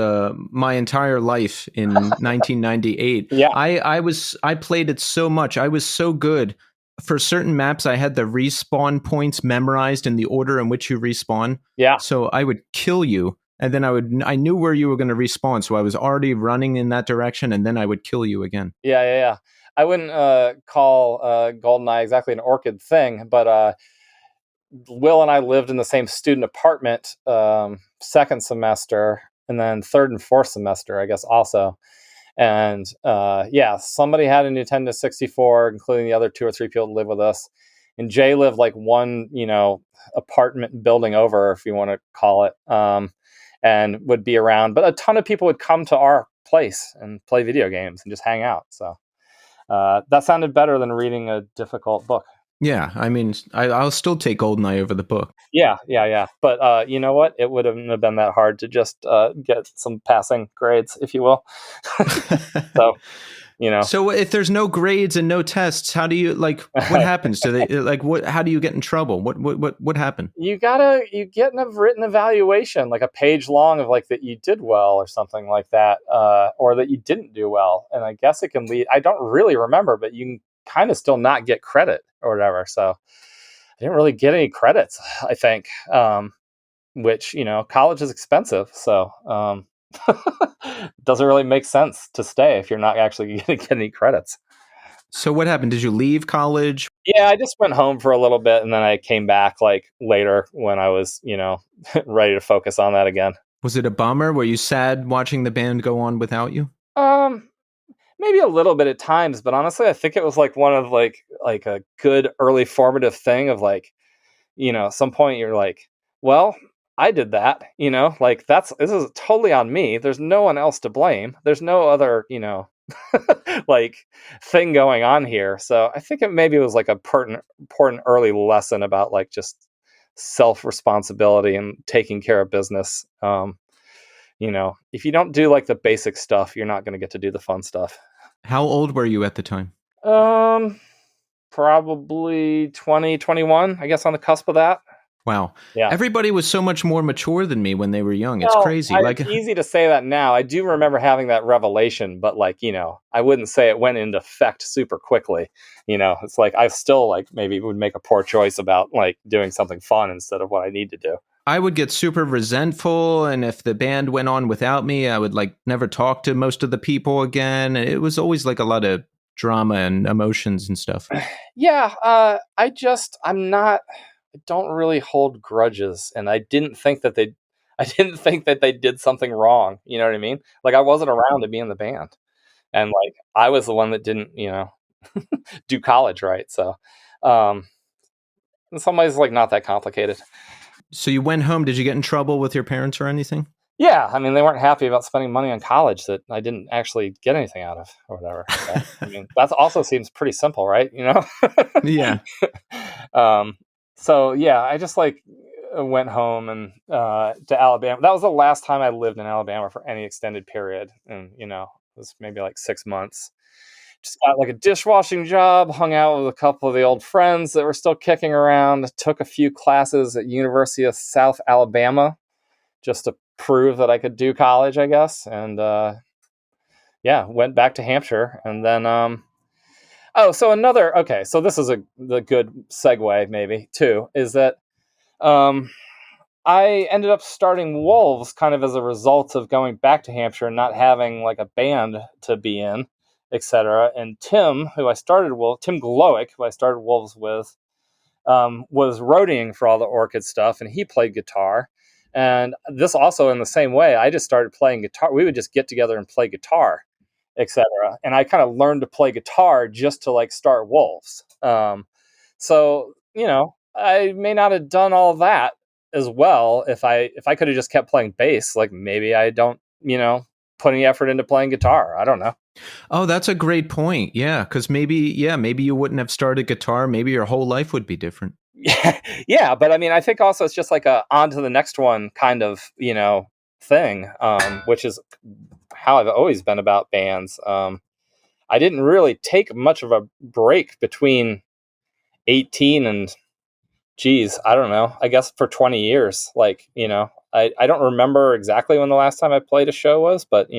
my entire life in 1998. Yeah. I played it so much. I was so good. For certain maps, I had the respawn points memorized in the order in which you respawn. Yeah. So I would kill you, and then I knew where you were going to respawn, so I was already running in that direction, and then I would kill you again. Yeah. I wouldn't call GoldenEye exactly an Orchid thing, but Will and I lived in the same student apartment second semester, and then third and fourth semester, I guess, also. And somebody had a Nintendo 64, including the other 2 or 3 people that live with us. And Jay lived like one, apartment building over, if you want to call it, and would be around. But a ton of people would come to our place and play video games and just hang out. So that sounded better than reading a difficult book. Yeah, I mean, I'll still take GoldenEye over the book. Yeah. But you know what? It wouldn't have been that hard to just get some passing grades, if you will. So, So if there's no grades and no tests, how do you what happens? Do they how do you get in trouble? What happened? You get a written evaluation, like a page long of like that you did well or something like that, or that you didn't do well. And I guess it can lead, I don't really remember, but you can kind of still not get credit or whatever. So I didn't really get any credits, I think, which, college is expensive. So doesn't really make sense to stay if you're not actually going to get any credits. So what happened? Did you leave college? Yeah, I just went home for a little bit, and then I came back like later when I was, ready to focus on that again. Was it a bummer? Were you sad watching the band go on without you? Maybe a little bit at times, but honestly, I think it was like one of like a good early formative thing of like, at some point you're like, well, I did that, like this is totally on me. There's no one else to blame. There's no other, like thing going on here. So I think maybe it was like a important early lesson about like just self-responsibility and taking care of business. If you don't do like the basic stuff, you're not going to get to do the fun stuff. How old were you at the time? Probably 20, 21, I guess, on the cusp of that. Wow. Yeah. Everybody was so much more mature than me when they were young. It's crazy. It's easy to say that now. I do remember having that revelation, but like, I wouldn't say it went into effect super quickly. It's like I still like maybe would make a poor choice about like doing something fun instead of what I need to do. I would get super resentful, and if the band went on without me, I would like never talk to most of the people again. It was always like a lot of drama and emotions and stuff. Yeah, I don't really hold grudges, and I didn't think that they did something wrong. You know what I mean? Like I wasn't around to be in the band, and like I was the one that didn't, do college right. So, in some ways, like not that complicated. So you went home. Did you get in trouble with your parents or anything? Yeah, I mean, they weren't happy about spending money on college that I didn't actually get anything out of, or whatever. So, I mean, that also seems pretty simple, right? Yeah. So yeah, I just like went home and to Alabama. That was the last time I lived in Alabama for any extended period, and it was maybe like 6 months. Just got like a dishwashing job, hung out with a couple of the old friends that were still kicking around, took a few classes at University of South Alabama just to prove that I could do college, I guess. And went back to Hampshire. And then, so this is the good segue maybe too, is that I ended up starting Wolves kind of as a result of going back to Hampshire and not having like a band to be in, etc. And Tim Glowick, who I started Wolves with, was roadieing for all the Orchid stuff, and he played guitar. And this also in the same way, I just started playing guitar. We would just get together and play guitar, etc. And I kind of learned to play guitar just to like start Wolves. So I may not have done all that as well if I could have just kept playing bass. Like maybe I don't put any effort into playing guitar. I don't know. Oh, that's a great point. Yeah, because maybe you wouldn't have started guitar. Maybe your whole life would be different. Yeah, but I mean, I think also it's just like a on to the next one kind of thing, which is how I've always been about bands. I didn't really take much of a break between 18 and I don't know, I guess for 20 years. Like, I don't remember exactly when the last time I played a show was, but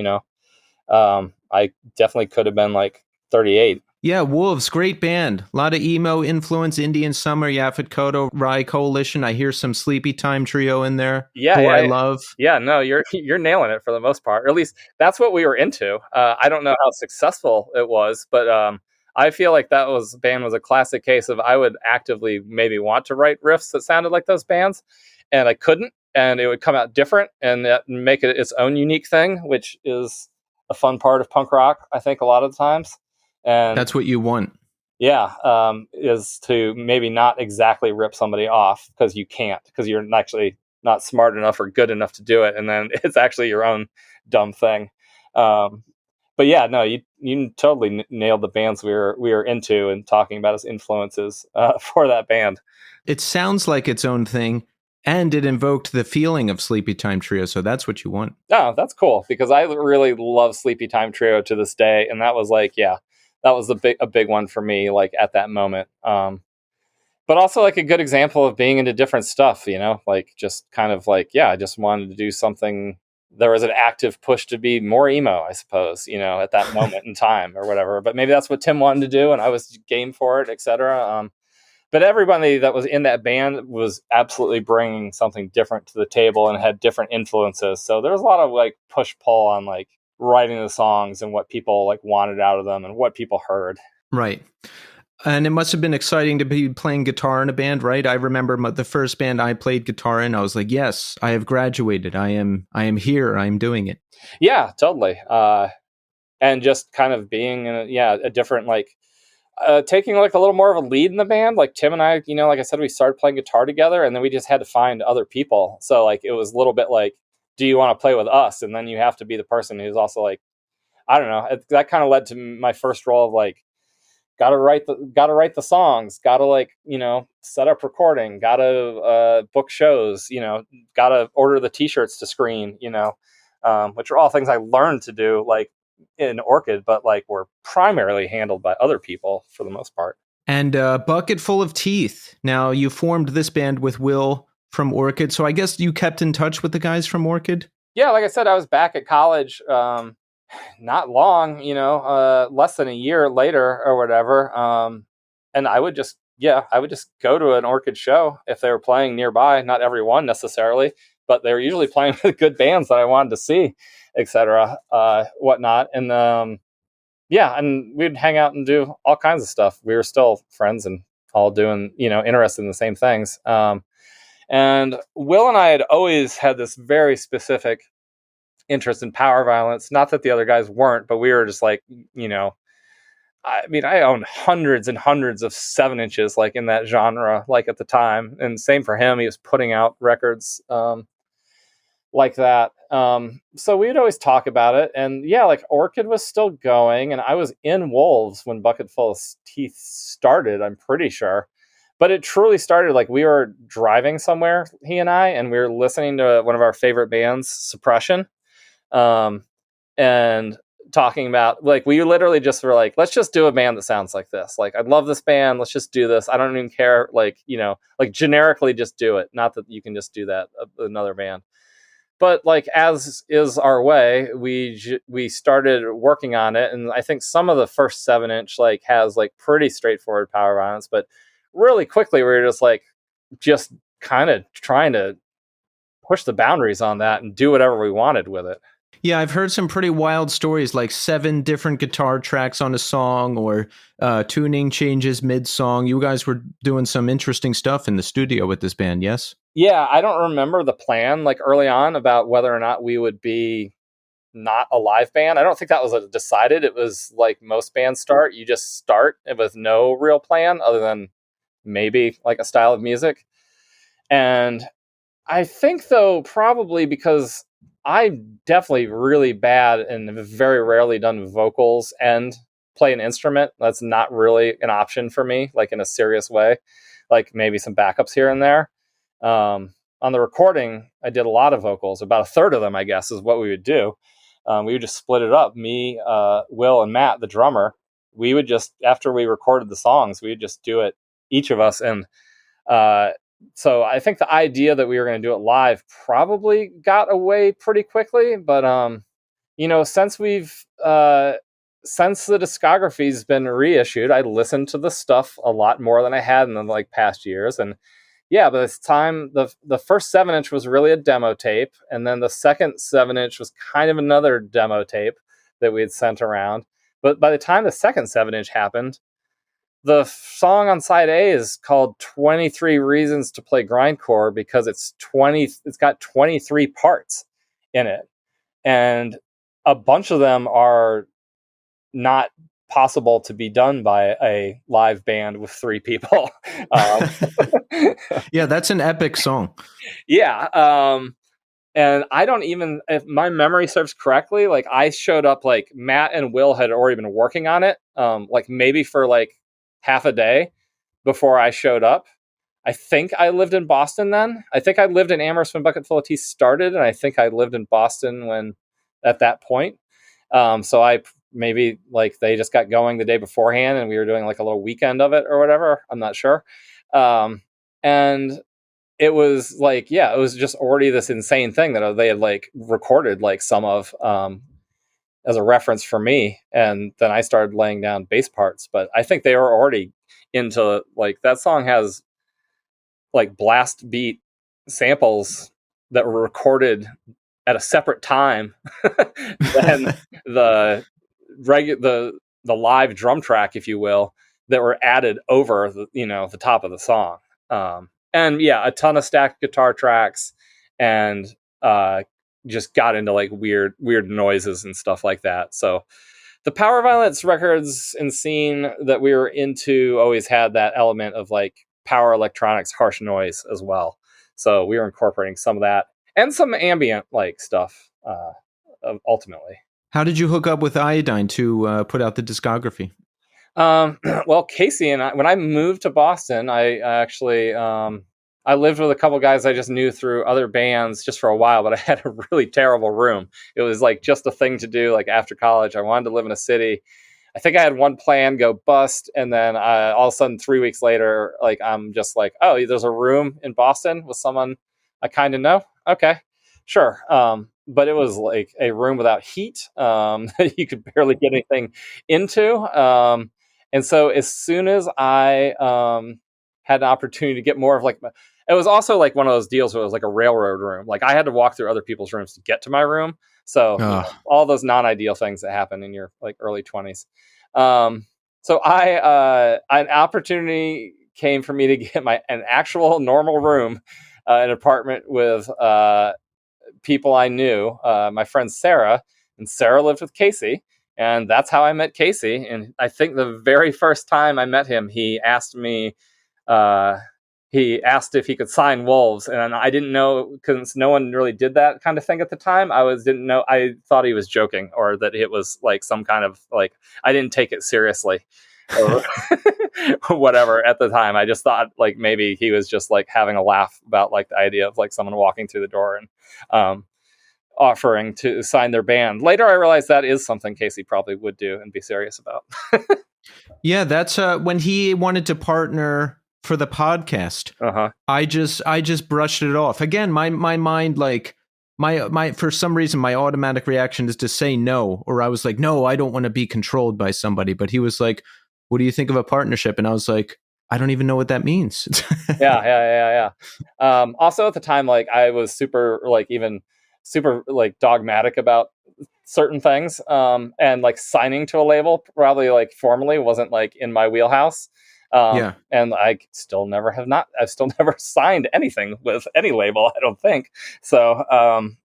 I definitely could have been like 38. Yeah, Wolves, great band. A lot of emo influence, Indian Summer, Yaphet Kotto, Rye Coalition. I hear some Sleepy Time Trio in there. Yeah, I love. Yeah, no, you're nailing it for the most part. Or at least that's what we were into. I don't know how successful it was, but I feel like that band was a classic case of I would actively maybe want to write riffs that sounded like those bands, and I couldn't, and it would come out different and that make it its own unique thing, which is a fun part of punk rock, I think, a lot of times. And That's what you want. yeah, is to maybe not exactly rip somebody off because you can't, because you're actually not smart enough or good enough to do it, and then it's actually your own dumb thing. Um, but yeah, no, you totally nailed the bands we were into and talking about as influences for that band. It sounds like its own thing, and it invoked the feeling of Sleepy Time Trio, so that's what you want. Oh, that's cool, because I really love Sleepy Time Trio to this day, and that was like, yeah, that was a big one for me, like at that moment. But also like a good example of being into different stuff, you know, like just kind of like, yeah, I just wanted to do something. There was an active push to be more emo, I suppose, you know, at that moment in time or whatever. But maybe that's what Tim wanted to do, and I was game for it, etc. But everybody that was in that band was absolutely bringing something different to the table and had different influences. So there was a lot of like push pull on like writing the songs and what people like wanted out of them and what people heard. Right. And it must have been exciting to be playing guitar in a band, right? I remember the first band I played guitar in. I was like, yes, I have graduated. I am here. I am doing it. Yeah, totally. And just kind of being in a different, like, taking like a little more of a lead in the band. Like Tim and I, you know, like I said, we started playing guitar together, and then we just had to find other people. So like it was a little bit like, do you want to play with us? And then you have to be the person who's also like, I don't know. That kind of led to my first role of like, gotta write the songs, gotta like, you know, set up recording, gotta book shows, you know, gotta order the t-shirts to screen, you know, which are all things I learned to do like in Orchid, but like were primarily handled by other people for the most part. And Bucket Full of Teeth. Now, you formed this band with Will from Orchid, so I guess you kept in touch with the guys from Orchid? Yeah, like I said, I was back at college not long, you know, less than a year later or whatever. And I would just go to an Orchid show if they were playing nearby. Not every one necessarily, but they were usually playing with good bands that I wanted to see, etc., whatnot. And and we'd hang out and do all kinds of stuff. We were still friends and all doing, you know, interested in the same things. And Will and I had always had this very specific interest in power violence. Not that the other guys weren't, but we were just like, you know, I mean, I owned hundreds and hundreds of 7-inches like in that genre, like at the time. And same for him. He was putting out records like that. So we'd always talk about it. And yeah, like Orchid was still going, and I was in Wolves when Bucket Full of Teeth started, I'm pretty sure. But it truly started like we were driving somewhere, he and I, and we were listening to one of our favorite bands, Suppression. And talking about like we literally just were like, let's just do a band that sounds like this. Like, I love this band, let's just do this. I don't even care, like, you know, like generically just do it. Not that you can just do that another band, but like as is our way, we started working on it. And I think some of the first 7-inch like has like pretty straightforward power violence, but really quickly we were just kind of trying to push the boundaries on that and do whatever we wanted with it. Yeah, I've heard some pretty wild stories, like 7 different guitar tracks on a song, or tuning changes mid-song. You guys were doing some interesting stuff in the studio with this band, yes? Yeah, I don't remember the plan like early on about whether or not we would be not a live band. I don't think that was decided. It was like most bands start. You just start with no real plan other than maybe like a style of music. And I think, though, probably because I'm definitely really bad and very rarely done vocals and play an instrument. That's not really an option for me, like in a serious way, like maybe some backups here and there. On the recording, I did a lot of vocals. About a third of them, I guess, is what we would do. We would just split it up. Me, Will, and Matt, the drummer, we would just, after we recorded the songs, we would just do it, each of us. And so I think the idea that we were going to do it live probably got away pretty quickly. But, you know, since since the discography's been reissued, I listened to the stuff a lot more than I had in the like past years. And yeah, by this time, the first 7-inch was really a demo tape. And then the second 7-inch was kind of another demo tape that we had sent around. But by the time the second 7-inch happened, the song on side A is called 23 Reasons to Play Grindcore because it's got 23 parts in it. And a bunch of them are not possible to be done by a live band with 3 people. Yeah, that's an epic song. Yeah. And I don't even, if my memory serves correctly, like I showed up, like Matt and Will had already been working on it, like maybe for like half a day before I showed up. I think I lived in Boston then. I think I lived in Amherst when Bucket Full of Tea started, and I think I lived in Boston when at that point. So I maybe like they just got going the day beforehand, and we were doing like a little weekend of it or whatever. I'm not sure. And it was like, yeah, it was just already this insane thing that they had like recorded like some of as a reference for me. And then I started laying down bass parts, but I think they were already into like that song has like blast beat samples that were recorded at a separate time than the the live drum track, if you will, that were added over the top of the song. And yeah, a ton of stacked guitar tracks, and just got into like weird noises and stuff like that. So the Power Violence records and scene that we were into always had that element of like power electronics, harsh noise as well. So we were incorporating some of that and some ambient like stuff ultimately. How did you hook up with Iodine to put out the discography? Well, Casey and I, when I moved to Boston, I actually I lived with a couple guys I just knew through other bands just for a while, but I had a really terrible room. It was like just a thing to do like after college. I wanted to live in a city. I think I had one plan go bust, and then all of a sudden 3 weeks later, like I'm just like, oh, there's a room in Boston with someone I kind of know. Okay, sure. But it was like a room without heat. You could barely get anything into. And so as soon as I had an opportunity to get more of like, it was also like one of those deals where it was like a railroad room. Like I had to walk through other people's rooms to get to my room. So all those non-ideal things that happen in your like early 20s. So an opportunity came for me to get an actual normal room, an apartment with people I knew, my friend Sarah, and Sarah lived with Casey. And that's how I met Casey. And I think the very first time I met him, he asked if he could sign Wolves. And I didn't know, because no one really did that kind of thing at the time. Didn't know. I thought he was joking, or that it was like some kind of like, I didn't take it seriously or whatever at the time. I just thought like maybe he was just like having a laugh about like the idea of like someone walking through the door and offering to sign their band. Later, I realized that is something Casey probably would do and be serious about. Yeah, that's when he wanted to partner for the podcast. I just brushed it off. Again, my mind, like my for some reason my automatic reaction is to say no, or I was like, no, I don't want to be controlled by somebody. But he was like, what do you think of a partnership? And I was like, I don't even know what that means. Yeah. Also at the time, like I was super dogmatic about certain things. And like signing to a label probably like formally wasn't like in my wheelhouse. And I've still never signed anything with any label, I don't think. So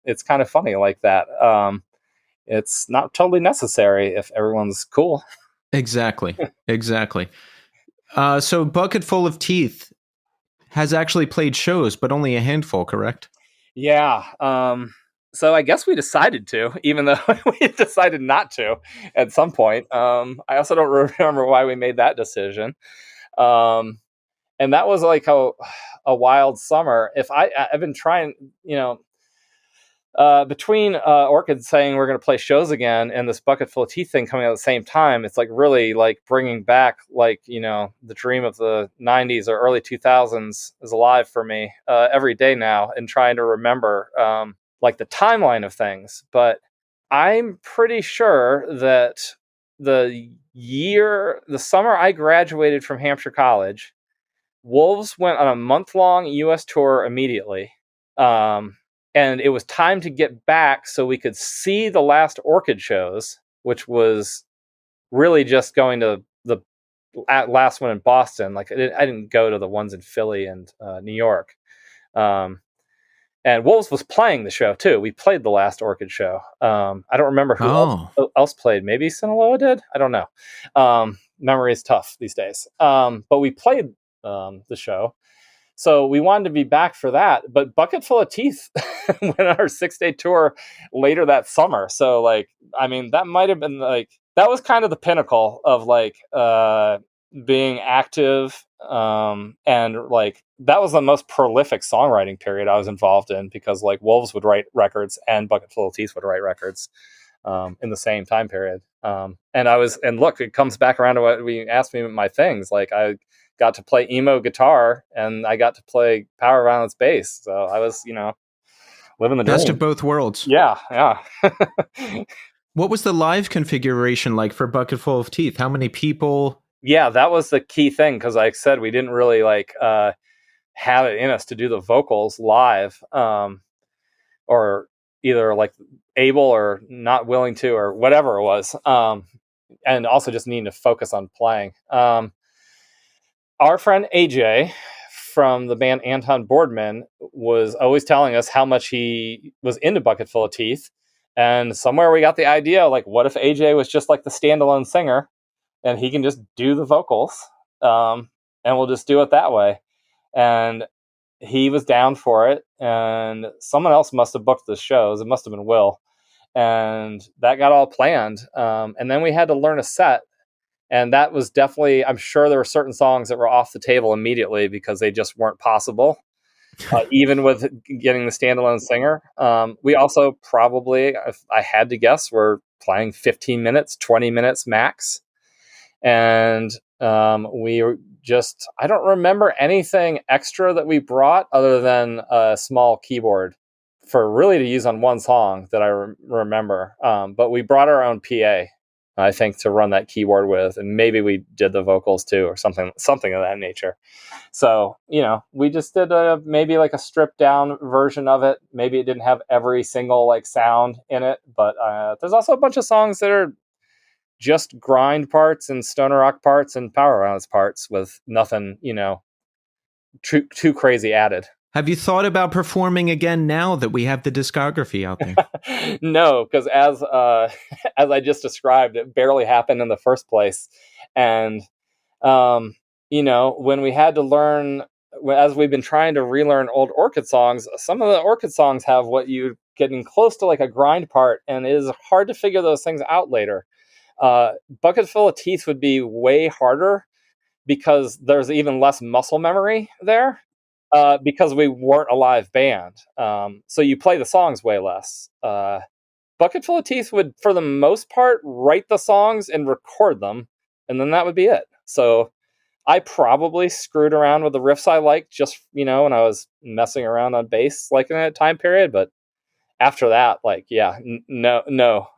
it's kind of funny like that. It's not totally necessary if everyone's cool. Exactly. So Bucket Full of Teeth has actually played shows, but only a handful, correct? Yeah. So I guess we decided to, even though we decided not to at some point. I also don't remember why we made that decision. And that was like a wild summer. I've been trying, between Orchid saying we're going to play shows again and this Bucket Full of Teeth thing coming out at the same time, it's like really like bringing back like, the dream of the 90s or early 2000s is alive for me every day now, and trying to remember like the timeline of things. But I'm pretty sure that the summer I graduated from Hampshire College, Wolves went on a month-long U.S. tour immediately. And it was time to get back so we could see the last Orchid shows, which was really just going to the last one in Boston. Like I didn't go to the ones in Philly and New York. And Wolves was playing the show too. We played the last Orchid show. I don't remember who else played. Maybe Sinaloa did. I don't know. Memory is tough these days. But we played the show. So we wanted to be back for that. But Bucket Full of Teeth went on our 6-day tour later that summer. So like, I mean, that might have been like, that was kind of the pinnacle of like being active. And like, that was the most prolific songwriting period I was involved in, because like Wolves would write records and Bucket Full of Teeth would write records in the same time period. And look, it comes back around to what we asked me my things. Like I got to play emo guitar and I got to play power violence bass. So I was, living the dream. Best of both worlds. Yeah. What was the live configuration like for Bucket Full of Teeth? How many people? Yeah, that was the key thing, because like I said, we didn't really like have it in us to do the vocals live, or either like able or not willing to, or whatever it was, and also just needing to focus on playing. Our friend AJ from the band Anton Boardman was always telling us how much he was into Bucket Full of Teeth, and somewhere we got the idea, like, what if AJ was just like the standalone singer and he can just do the vocals, and we'll just do it that way. And he was down for it, and someone else must have booked the shows. It must have been Will. And that got all planned. And then we had to learn a set. And that was definitely, I'm sure there were certain songs that were off the table immediately because they just weren't possible, even with getting the standalone singer. We also probably, if I had to guess, were playing 15 minutes, 20 minutes max. And we just, I don't remember anything extra that we brought other than a small keyboard for really to use on one song that I remember. But we brought our own PA, I think, to run that keyboard with, and maybe we did the vocals too, or something of that nature. So, we just did maybe like a stripped down version of it. Maybe it didn't have every single like sound in it, but there's also a bunch of songs that are just grind parts and stoner rock parts and power violence parts with nothing, too crazy added. Have you thought about performing again now that we have the discography out there? No, because as I just described, it barely happened in the first place. And, when we had to learn, as we've been trying to relearn old Orchid songs, some of the Orchid songs have what you getting close to like a grind part, and it is hard to figure those things out later. Bucket Full of Teeth would be way harder because there's even less muscle memory there, because we weren't a live band. So you play the songs way less. Bucket Full of Teeth would, for the most part, write the songs and record them, and then that would be it. So I probably screwed around with the riffs I liked just, when I was messing around on bass, like in that time period, but after that, like, yeah, no.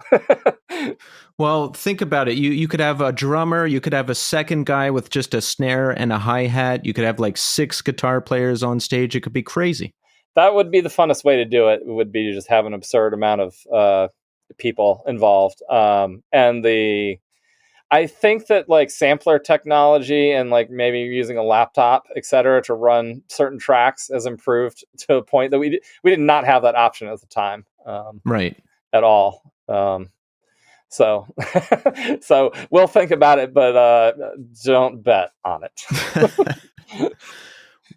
Well, think about it. You could have a drummer, you could have a second guy with just a snare and a hi-hat. You could have like 6 guitar players on stage. It could be crazy. That would be the funnest way to do it, would be to just have an absurd amount of people involved. I think that like sampler technology and like maybe using a laptop, et cetera, to run certain tracks has improved to a point that we did not have that option at the time. Right. At all. So we'll think about it, but don't bet on it.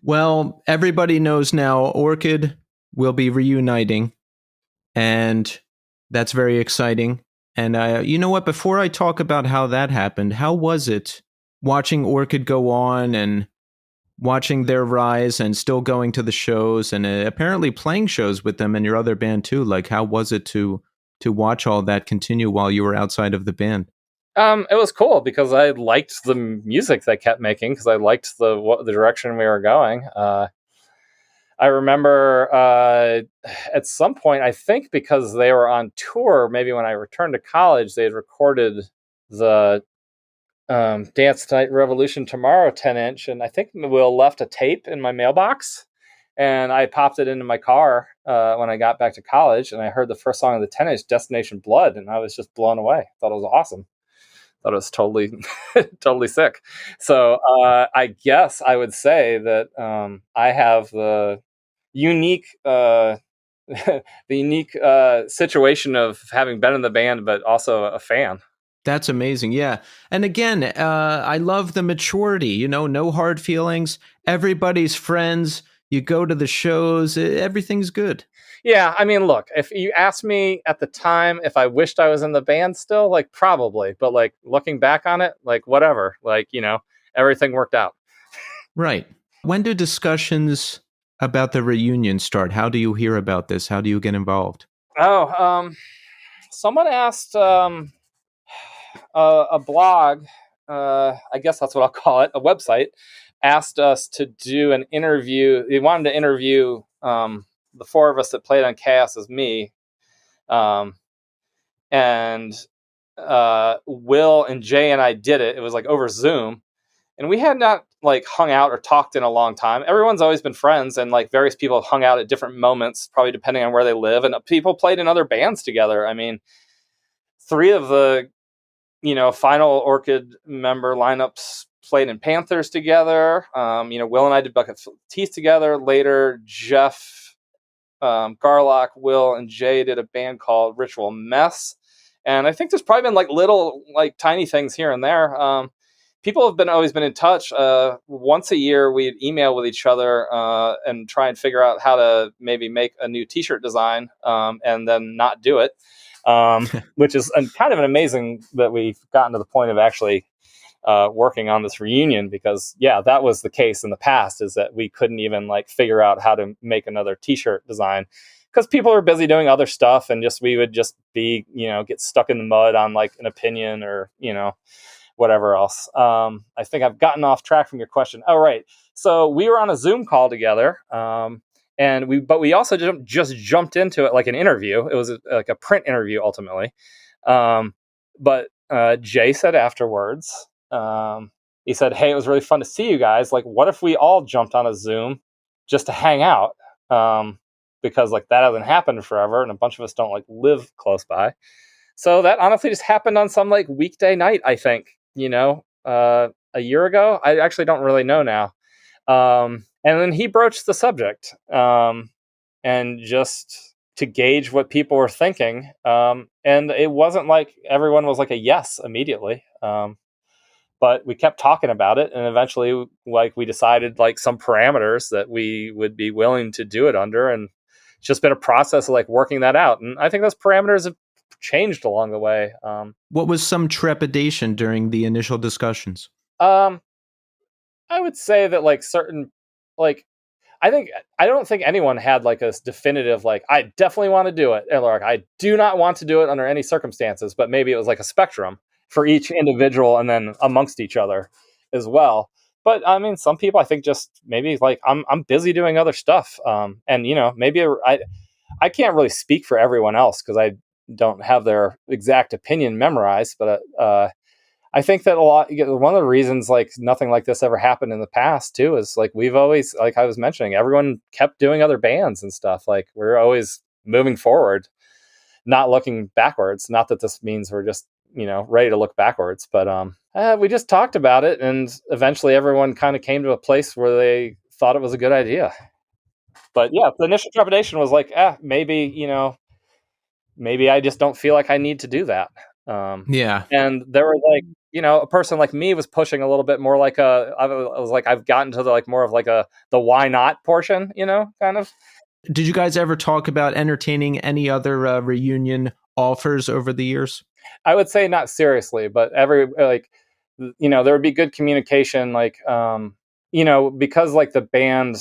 Well, everybody knows now Orchid will be reuniting, and that's very exciting. And you know what? Before I talk about how that happened, how was it watching Orchid go on and watching their rise and still going to the shows and apparently playing shows with them and your other band too? Like, how was it to watch all that continue while you were outside of the band? It was cool because I liked the music they kept making, because I liked the direction we were going. I remember at some point, I think because they were on tour, maybe when I returned to college, they had recorded the Dance Night Revolution Tomorrow 10-inch, and I think Will left a tape in my mailbox, and I popped it into my car when I got back to college, and I heard the first song of the 10-inch, Destination Blood, and I was just blown away. Thought it was awesome. thought it was totally, totally sick. So I guess I would say that I have the unique, the unique situation of having been in the band, but also a fan. That's amazing. Yeah. And again, I love the maturity, no hard feelings. Everybody's friends. You go to the shows, everything's good. Yeah, I mean, look, if you asked me at the time if I wished I was in the band still, like probably, but like looking back on it, like whatever, like, everything worked out. Right. When do discussions about the reunion start? How do you hear about this? How do you get involved? Oh, someone asked a blog, I guess that's what I'll call it, a website, asked us to do an interview. They wanted to interview the four of us that played on Chaos as me. And Will and Jay and I did it. It was like over Zoom. And we had not like hung out or talked in a long time. Everyone's always been friends, and like various people have hung out at different moments, probably depending on where they live. And people played in other bands together. I mean, three of the final Orchid member lineups played in Panthers together. Will and I did Bucket Teeth together. Later, Jeff, Garlock, Will, and Jay did a band called Ritual Mess. And I think there's probably been like little, like tiny things here and there. People have always been in touch. Once a year, we'd email with each other and try and figure out how to maybe make a new T-shirt design and then not do it. Which is kind of an amazing that we've gotten to the point of actually working on this reunion, because that was the case in the past, is that we couldn't even like figure out how to make another T-shirt design because people are busy doing other stuff, and we would just be get stuck in the mud on like an opinion or whatever else. I think I've gotten off track from your question. Oh, right. So we were on a Zoom call together. And we also just jumped into it like an interview. It was like a print interview ultimately. But Jay said afterwards, he said, "Hey, it was really fun to see you guys. Like, what if we all jumped on a Zoom just to hang out? Because like that hasn't happened forever, and a bunch of us don't like live close by. So that honestly just happened on some like weekday night, I think, a year ago. I actually don't really know now. And then he broached the subject, and just to gauge what people were thinking. And it wasn't like everyone was like a yes immediately. But we kept talking about it, and eventually like we decided like some parameters that we would be willing to do it under. And it's just been a process of like working that out. And I think those parameters have changed along the way. What was some trepidation during the initial discussions? I would say that like certain, like, I don't think anyone had like a definitive, like, I definitely want to do it. And like, I do not want to do it under any circumstances, but maybe it was like a spectrum for each individual and then amongst each other as well. But I mean, some people I think just maybe like, I'm busy doing other stuff. And maybe I can't really speak for everyone else because I don't have their exact opinion memorized, but I think that one of the reasons like nothing like this ever happened in the past too is like we've always, like I was mentioning, everyone kept doing other bands and stuff. Like we're always moving forward, not looking backwards. Not that this means we're just ready to look backwards, but we just talked about it, and eventually everyone kind of came to a place where they thought it was a good idea. But yeah, the initial trepidation was like, maybe I just don't feel like I need to do that. Yeah. And there were like, a person like me was pushing a little bit more like I was like, I've gotten to the like more of like the why not portion, kind of. Did you guys ever talk about entertaining any other reunion offers over the years? I would say not seriously, but there would be good communication, like, because like the band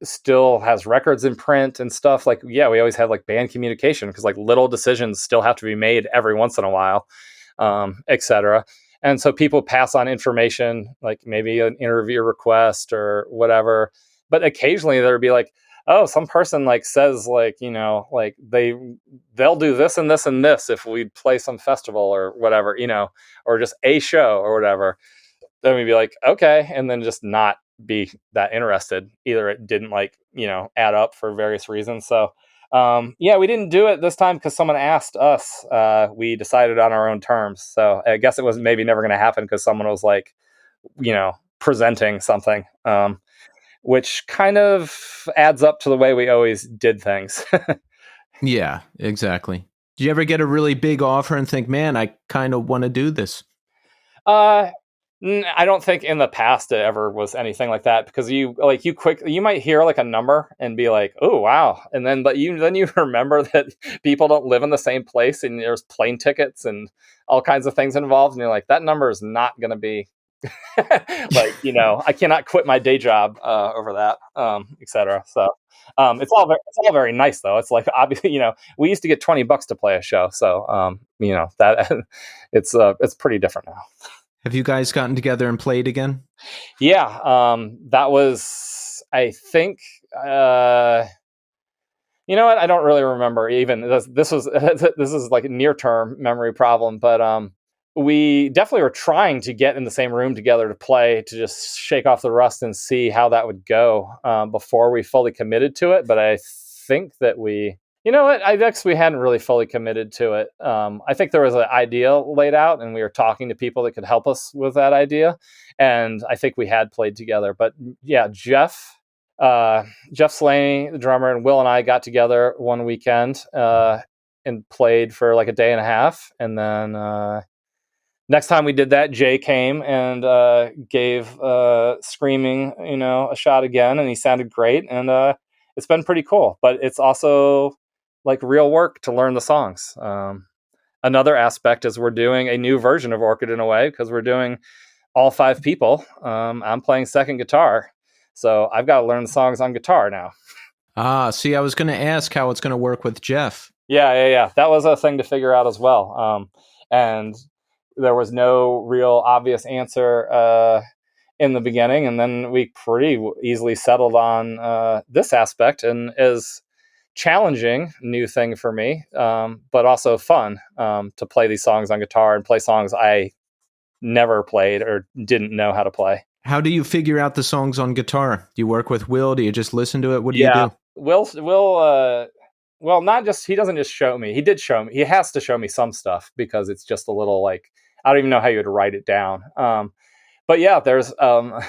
still has records in print and stuff, like, we always have like band communication because like little decisions still have to be made every once in a while, etc. And so people pass on information, like maybe an interview request or whatever. But occasionally there would be like, oh, some person like says like, like they'll do this and this and this if we play some festival or whatever, or just a show or whatever. Then we'd be like, okay, and then just not be that interested. Either it didn't like, add up for various reasons. So Yeah, we didn't do it this time because someone asked us. We decided on our own terms. So I guess it was maybe never going to happen because someone was like, presenting something, which kind of adds up to the way we always did things. Yeah, exactly. Do you ever get a really big offer and think, man, I kind of want to do this? I don't think in the past it ever was anything like that, because you might hear like a number and be like, oh wow, and then you remember that people don't live in the same place and there's plane tickets and all kinds of things involved, and you're like, that number is not going to be I cannot quit my day job over that, etc. So it's all very nice though. It's like, obviously, we used to get $20 to play a show, so that it's pretty different now. Have you guys gotten together and played again? Yeah, that was, I think, you know what? I don't really remember even. This is like a near-term memory problem, but we definitely were trying to get in the same room together to play, to just shake off the rust and see how that would go before we fully committed to it. But I think that I guess we hadn't really fully committed to it. I think there was an idea laid out, and we were talking to people that could help us with that idea. And I think we had played together. But yeah, Jeff Slaney, the drummer, and Will and I got together one weekend and played for like a day and a half. And then next time we did that, Jay came and gave Screaming, a shot again, and he sounded great. And it's been pretty cool. But it's also like real work to learn the songs. Another aspect is we're doing a new version of Orchid in a way, because we're doing all 5 people. I'm playing second guitar, so I've got to learn the songs on guitar now. See, I was going to ask how it's going to work with Jeff. Yeah. That was a thing to figure out as well. And there was no real obvious answer in the beginning, and then we pretty easily settled on this aspect, and is challenging new thing for me, but also fun to play these songs on guitar and play songs I never played or didn't know how to play. How do you figure out the songs on guitar? Do you work with Will? Do you just listen to it? What do you do? Will, not just, he doesn't just show me. He did show me. He has to show me some stuff, because it's just a little like, I don't even know how you would write it down. But yeah, there's I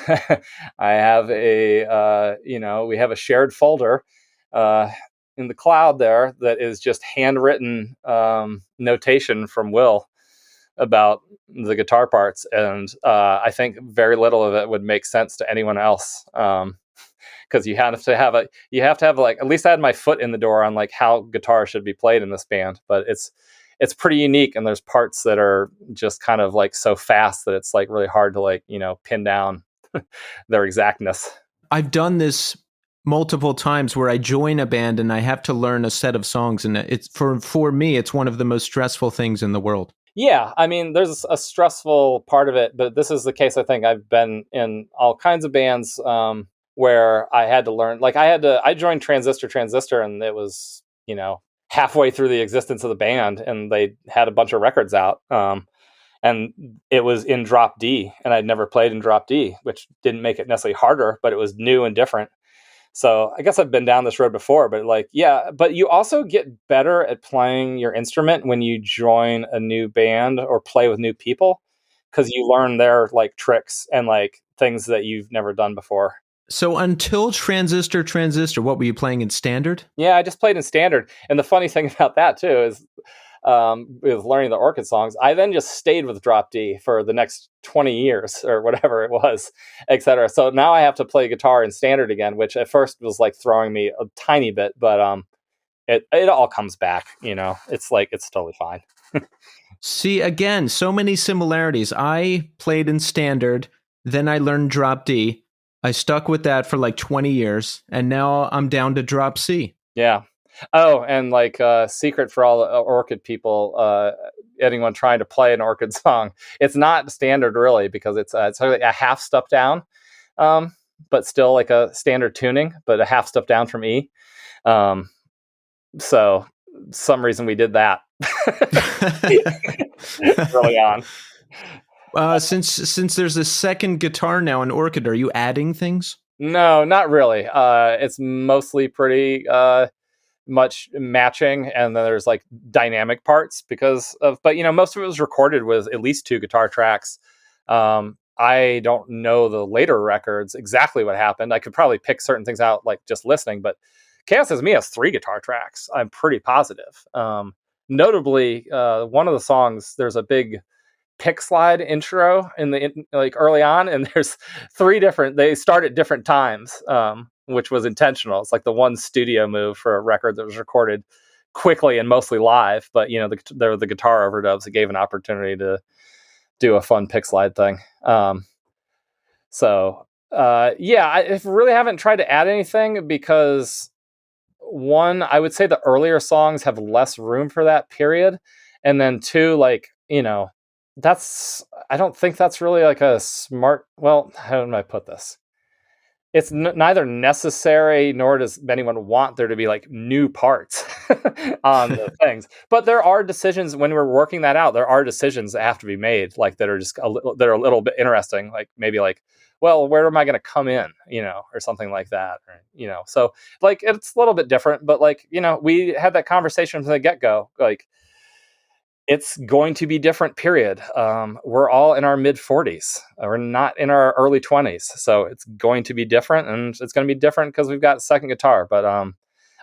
have we have a shared folder in the cloud there that is just handwritten notation from Will about the guitar parts, and I think very little of it would make sense to anyone else, because you have to have like, at least I had my foot in the door on like how guitar should be played in this band. But it's pretty unique, and there's parts that are just kind of like so fast that it's like really hard to like pin down their exactness. I've done this multiple times where I join a band and I have to learn a set of songs, and it's for me it's one of the most stressful things in the world. Yeah, I mean, there's a stressful part of it, but this is the case. I think I've been in all kinds of bands where I had to learn. Like I joined Transistor, and it was halfway through the existence of the band, and they had a bunch of records out, and it was in drop D, and I'd never played in drop D, which didn't make it necessarily harder, but it was new and different. So I guess I've been down this road before, but but you also get better at playing your instrument when you join a new band or play with new people, because you learn their like tricks and like things that you've never done before. So until Transistor, what were you playing in standard? Yeah, I just played in standard. And the funny thing about that too is with learning the Orchid songs, I then just stayed with drop D for the next 20 years or whatever it was, etc. So now I have to play guitar in standard again, which at first was like throwing me a tiny bit, but it all comes back, it's like, it's totally fine. See, again, so many similarities. I played in standard, then I learned drop D. I stuck with that for like 20 years, and now I'm down to drop C. Yeah. Oh, and like secret for all the Orchid people, anyone trying to play an Orchid song, it's not standard really, because it's like a half step down, but still like a standard tuning, but a half step down from E. So some reason we did that early on. Since there's a second guitar now in Orchid, are you adding things? No, not really. It's mostly pretty much matching, and then there's like dynamic parts but most of it was recorded with at least 2 guitar tracks. I don't know the later records exactly what happened. I could probably pick certain things out like just listening, but Chaos As Me has 3 guitar tracks. I'm pretty positive. Notably, one of the songs, there's a big pick slide intro like early on, and there's 3 different. They start at different times, which was intentional. It's like the one studio move for a record that was recorded quickly and mostly live. But there were the guitar overdubs that gave an opportunity to do a fun pick slide thing. I really haven't tried to add anything because, one, I would say the earlier songs have less room for that period, and then 2, I don't think that's really like a smart. Well, how do I put this? It's neither necessary nor does anyone want there to be like new parts on the things. But there are decisions when we're working that out. There are decisions that have to be made, like that are just that are a little bit interesting. Like maybe like, well, where am I going to come in, or something like that, or, So like it's a little bit different, but like we had that conversation from the get go, like. It's going to be different, period. We're all in our mid 40s. We're not in our early 20s. So it's going to be different, and it's going to be different because we've got a second guitar. But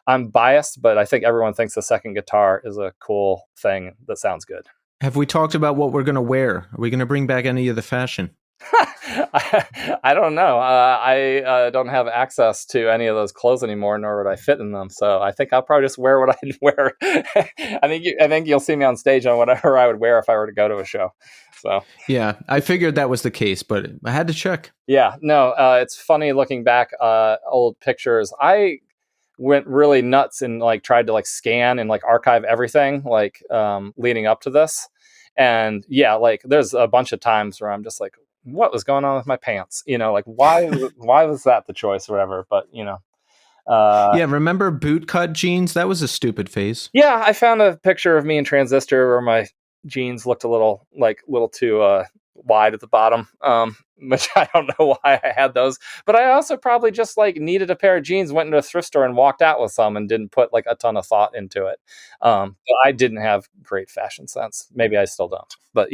I'm biased, but I think everyone thinks the second guitar is a cool thing that sounds good. Have we talked about what we're going to wear? Are we going to bring back any of the fashion? I don't know. I don't have access to any of those clothes anymore, nor would I fit in them. So I think I'll probably just wear what I'd wear. I think you'll see me on stage on whatever I would wear if I were to go to a show. So yeah, I figured that was the case, but I had to check. Yeah, no, it's funny looking back old pictures. I went really nuts and like tried to like scan and like archive everything like leading up to this. And yeah, like there's a bunch of times where I'm just like, what was going on with my pants? Like why was that the choice or whatever? But yeah, remember bootcut jeans? That was a stupid phase. Yeah, I found a picture of me in Transistor where my jeans looked a little too wide at the bottom, which I don't know why I had those. But I also probably just like needed a pair of jeans, went into a thrift store and walked out with some and didn't put like a ton of thought into it. But I didn't have great fashion sense. Maybe I still don't, but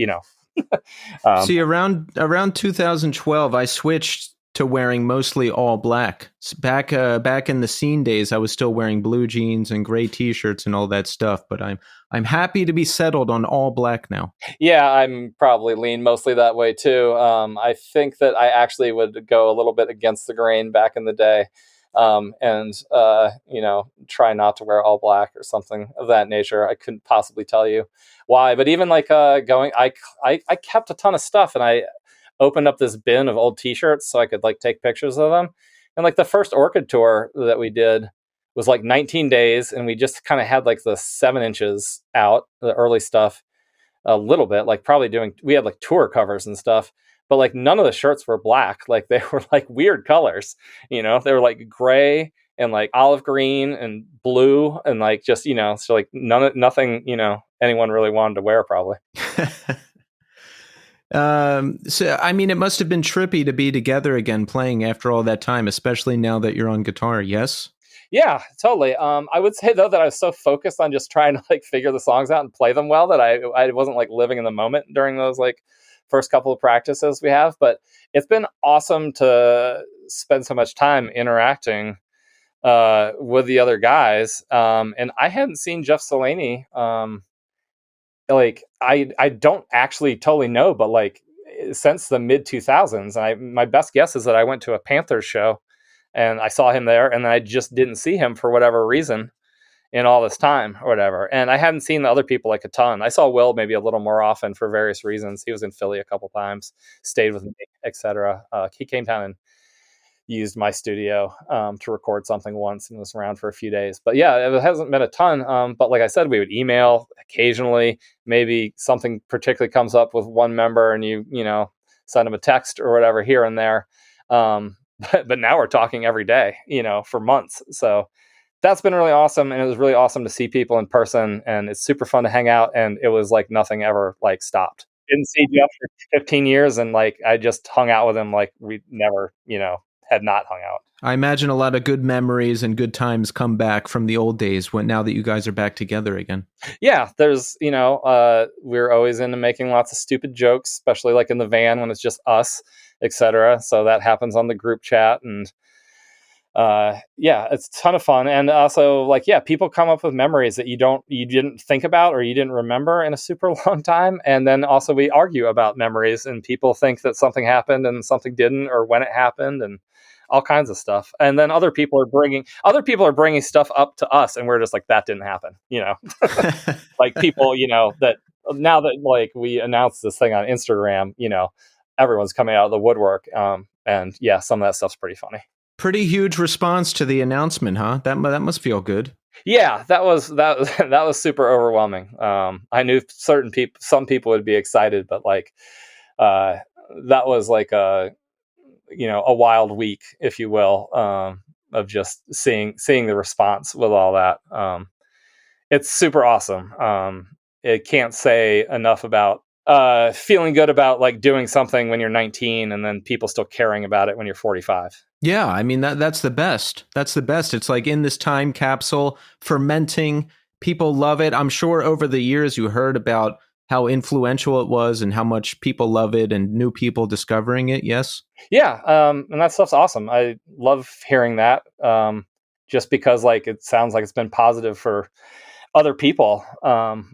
See, around 2012, I switched to wearing mostly all black. Back in the scene days, I was still wearing blue jeans and gray T-shirts and all that stuff. But I'm happy to be settled on all black now. Yeah, I'm probably lean mostly that way too. I think that I actually would go a little bit against the grain back in the day, and try not to wear all black or something of that nature. I couldn't possibly tell you why, but even like I kept a ton of stuff, and I opened up this bin of old T-shirts so I could like take pictures of them. And like the first Orchid tour that we did was like 19 days, and we just kind of had like the 7 inches out, the early stuff, a little bit, like we had like tour covers and stuff, but like none of the shirts were black. Like they were like weird colors, they were like gray and like olive green and blue and like just, so like nothing, anyone really wanted to wear probably. So, I mean, it must have been trippy to be together again playing after all that time, especially now that you're on guitar. Yes. Yeah, totally. I would say though that I was so focused on just trying to like figure the songs out and play them well that I wasn't like living in the moment during those like first couple of practices we have. But it's been awesome to spend so much time interacting with the other guys. And I hadn't seen Jeff Salaney. Like I don't actually totally know, but like since the mid 2000s, my best guess is that I went to a Panthers show and I saw him there, and I just didn't see him for whatever reason in all this time or whatever. And I hadn't seen the other people like a ton. I saw Will maybe a little more often for various reasons. He was in Philly a couple times, stayed with me, etc. He came down and used my studio to record something once and was around for a few days. But yeah, it hasn't been a ton. But like I said, we would email occasionally. Maybe something particularly comes up with one member and you send them a text or whatever here and there. But now we're talking every day, for months. So that's been really awesome. And it was really awesome to see people in person, and it's super fun to hang out. And it was like nothing ever like stopped. Didn't see Jeff for 15 years. And like, I just hung out with him like we never, had not hung out. I imagine a lot of good memories and good times come back from the old days now that you guys are back together again. Yeah, there's, we're always into making lots of stupid jokes, especially like in the van when it's just us, etc. So that happens on the group chat, and it's a ton of fun. And also, people come up with memories that you didn't think about or you didn't remember in a super long time. And then also we argue about memories, and people think that something happened and something didn't, or when it happened, and all kinds of stuff. And then other people are bringing stuff up to us, and we're just like, that didn't happen, like people, that now that like we announced this thing on Instagram, everyone's coming out of the woodwork. And yeah, some of that stuff's pretty funny. Pretty huge response to the announcement, huh? That must feel good. Yeah, that was super overwhelming. I knew some people would be excited, but that was like a wild week, if you will, of just seeing the response with all that. It's super awesome. It can't say enough about feeling good about like doing something when you're 19 and then people still caring about it when you're 45. Yeah, I mean that's the best. That's the best. It's like in this time capsule, fermenting. People love it. I'm sure over the years you heard about how influential it was and how much people love it and new people discovering it. Yes. Yeah, and that stuff's awesome. I love hearing that. Just because like it sounds like it's been positive for other people,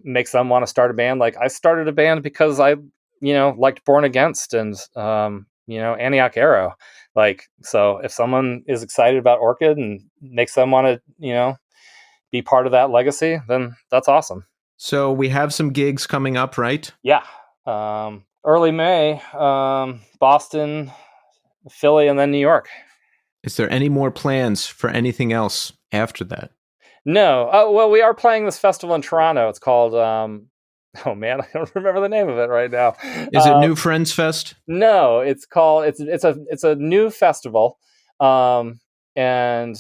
makes them want to start a band. Like I started a band because I, liked Born Against and Antioch Arrow. Like, so if someone is excited about Orchid and makes them want to, be part of that legacy, then that's awesome. So we have some gigs coming up, right? Yeah. Early May, Boston, Philly, and then New York. Is there any more plans for anything else after that? No. Oh, well, we are playing this festival in Toronto. It's called, oh man, I don't remember the name of it right now. Is it New Friends Fest? No, it's called, it's a new festival. And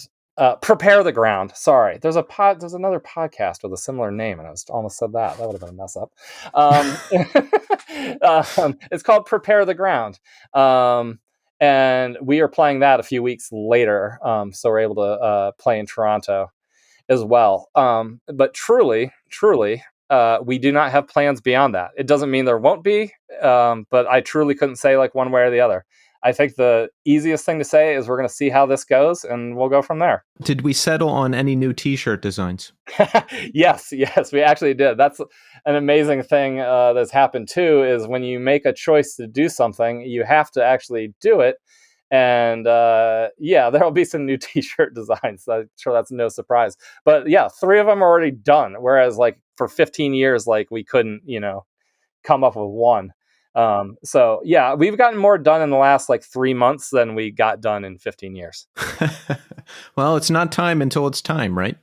Prepare the Ground. Sorry. There's another podcast with a similar name, and I almost said that. That would have been a mess up. It's called Prepare the Ground. And we are playing that a few weeks later. So we're able to play in Toronto as well. But truly, we do not have plans beyond that. It doesn't mean there won't be, but I truly couldn't say like one way or the other. I think the easiest thing to say is we're going to see how this goes, and we'll go from there. Did we settle on any new T-shirt designs? Yes, we actually did. That's an amazing thing that's happened too, is when you make a choice to do something, you have to actually do it. And there'll be some new T-shirt designs. I'm sure that's no surprise. But yeah, 3 of them are already done. Whereas like for 15 years, like we couldn't, come up with one. So yeah, we've gotten more done in the last like 3 months than we got done in 15 years. Well, it's not time until it's time, right?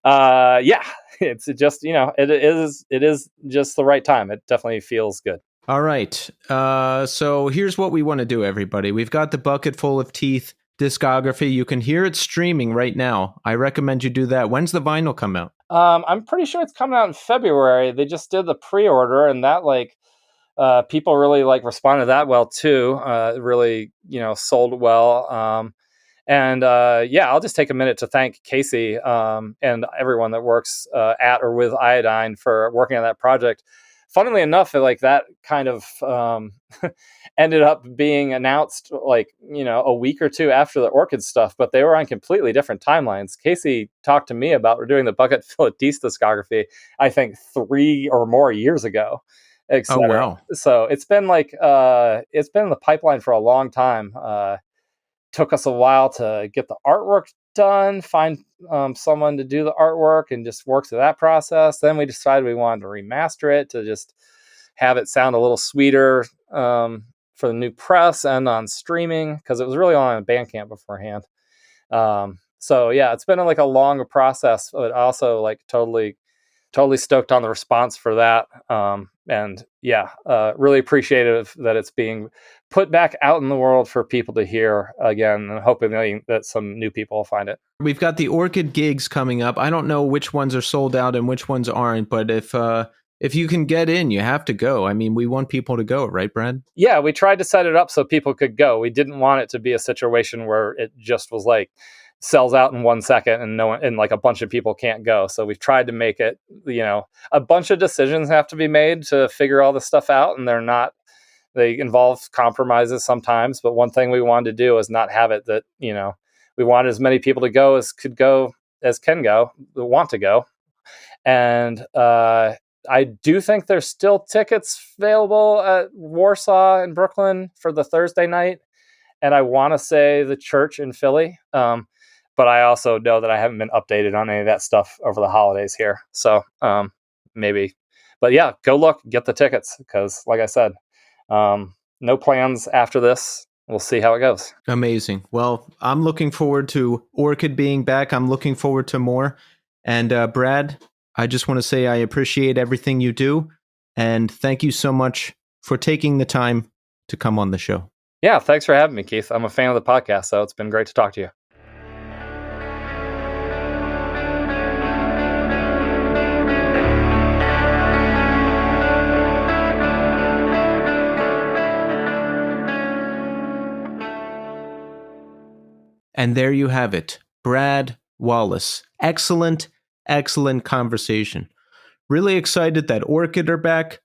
Yeah, it's just, it is just the right time. It definitely feels good. All right. So here's what we want to do, everybody. We've got the Bucket Full of Teeth discography. You can hear it streaming right now. I recommend you do that. When's the vinyl come out? I'm pretty sure it's coming out in February. They just did the pre-order, and that people really responded to that well too. Really, sold well. I'll just take a minute to thank Casey and everyone that works at or with Iodine for working on that project. Funnily enough, that kind of ended up being announced a week or two after the Orchid stuff, but they were on completely different timelines. Casey talked to me about doing the Bucket Full of Teeth discography, I think 3 or more years ago. Oh wow! So it's been it's been in the pipeline for a long time. Took us a while to get the artwork done, find someone to do the artwork, and just work through that process. Then we decided we wanted to remaster it to just have it sound a little sweeter for the new press and on streaming, because it was really on Bandcamp beforehand. So yeah, it's been a long process, but also totally stoked on the response for that. Really appreciative that it's being put back out in the world for people to hear again, and hoping that some new people will find it. We've got the Orchid gigs coming up. I don't know which ones are sold out and which ones aren't, but if if you can get in, you have to go. I mean, we want people to go, right, Brad? Yeah, we tried to set it up so people could go. We didn't want it to be a situation where it just was like sells out in 1 second and no one, and like a bunch of people can't go. So we've tried to make it, a bunch of decisions have to be made to figure all this stuff out, and they involve compromises sometimes. But one thing we wanted to do is not have it that, we wanted as many people to go as can go, that want to go. And I do think there's still tickets available at Warsaw in Brooklyn for the Thursday night. And I want to say the church in Philly. But I also know that I haven't been updated on any of that stuff over the holidays here. So maybe. But yeah, go look, get the tickets. Because like I said, no plans after this. We'll see how it goes. Amazing. Well, I'm looking forward to Orchid being back. I'm looking forward to more. And Brad, I just want to say I appreciate everything you do. And thank you so much for taking the time to come on the show. Yeah, thanks for having me, Keith. I'm a fan of the podcast, so it's been great to talk to you. And there you have it, Brad Wallace. Excellent conversation. Really excited that Orchid are back.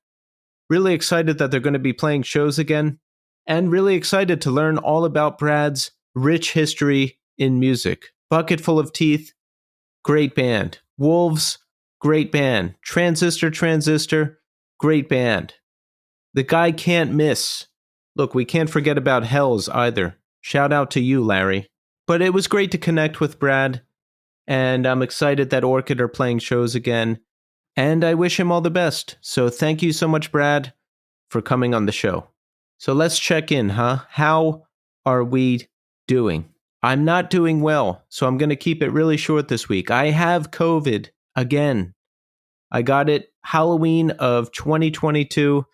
Really excited that they're going to be playing shows again. And really excited to learn all about Brad's rich history in music. Bucket Full of Teeth, great band. Wolves, great band. Transistor, great band. The guy can't miss. Look, we can't forget about Hells either. Shout out to you, Larry. But it was great to connect with Brad, and I'm excited that Orchid are playing shows again, and I wish him all the best. So thank you so much, Brad, for coming on the show. So let's check in, huh? How are we doing? I'm not doing well, so I'm going to keep it really short this week. I have COVID again. I got it Halloween of 2022,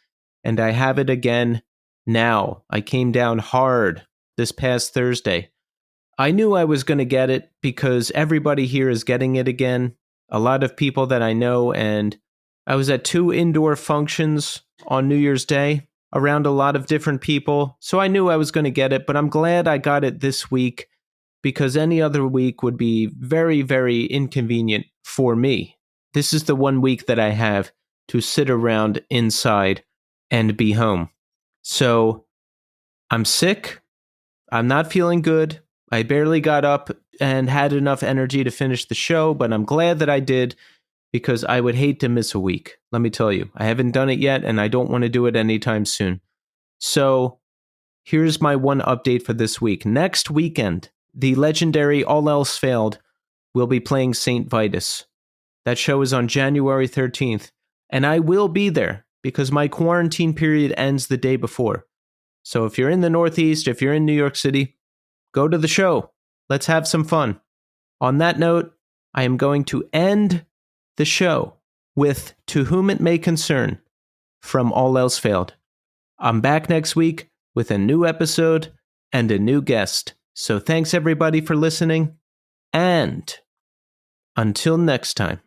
and I have it again now. I came down hard this past Thursday. I knew I was going to get it because everybody here is getting it again. A lot of people that I know, and I was at 2 indoor functions on New Year's Day around a lot of different people. So I knew I was going to get it, but I'm glad I got it this week because any other week would be very, very inconvenient for me. This is the 1 week that I have to sit around inside and be home. So I'm sick. I'm not feeling good. I barely got up and had enough energy to finish the show, but I'm glad that I did because I would hate to miss a week. Let me tell you, I haven't done it yet and I don't want to do it anytime soon. So here's my one update for this week. Next weekend, the legendary All Else Failed will be playing St. Vitus. That show is on January 13th, and I will be there because my quarantine period ends the day before. So if you're in the Northeast, if you're in New York City, go to the show. Let's have some fun. On that note, I am going to end the show with To Whom It May Concern from All Else Failed. I'm back next week with a new episode and a new guest. So thanks everybody for listening. And until next time.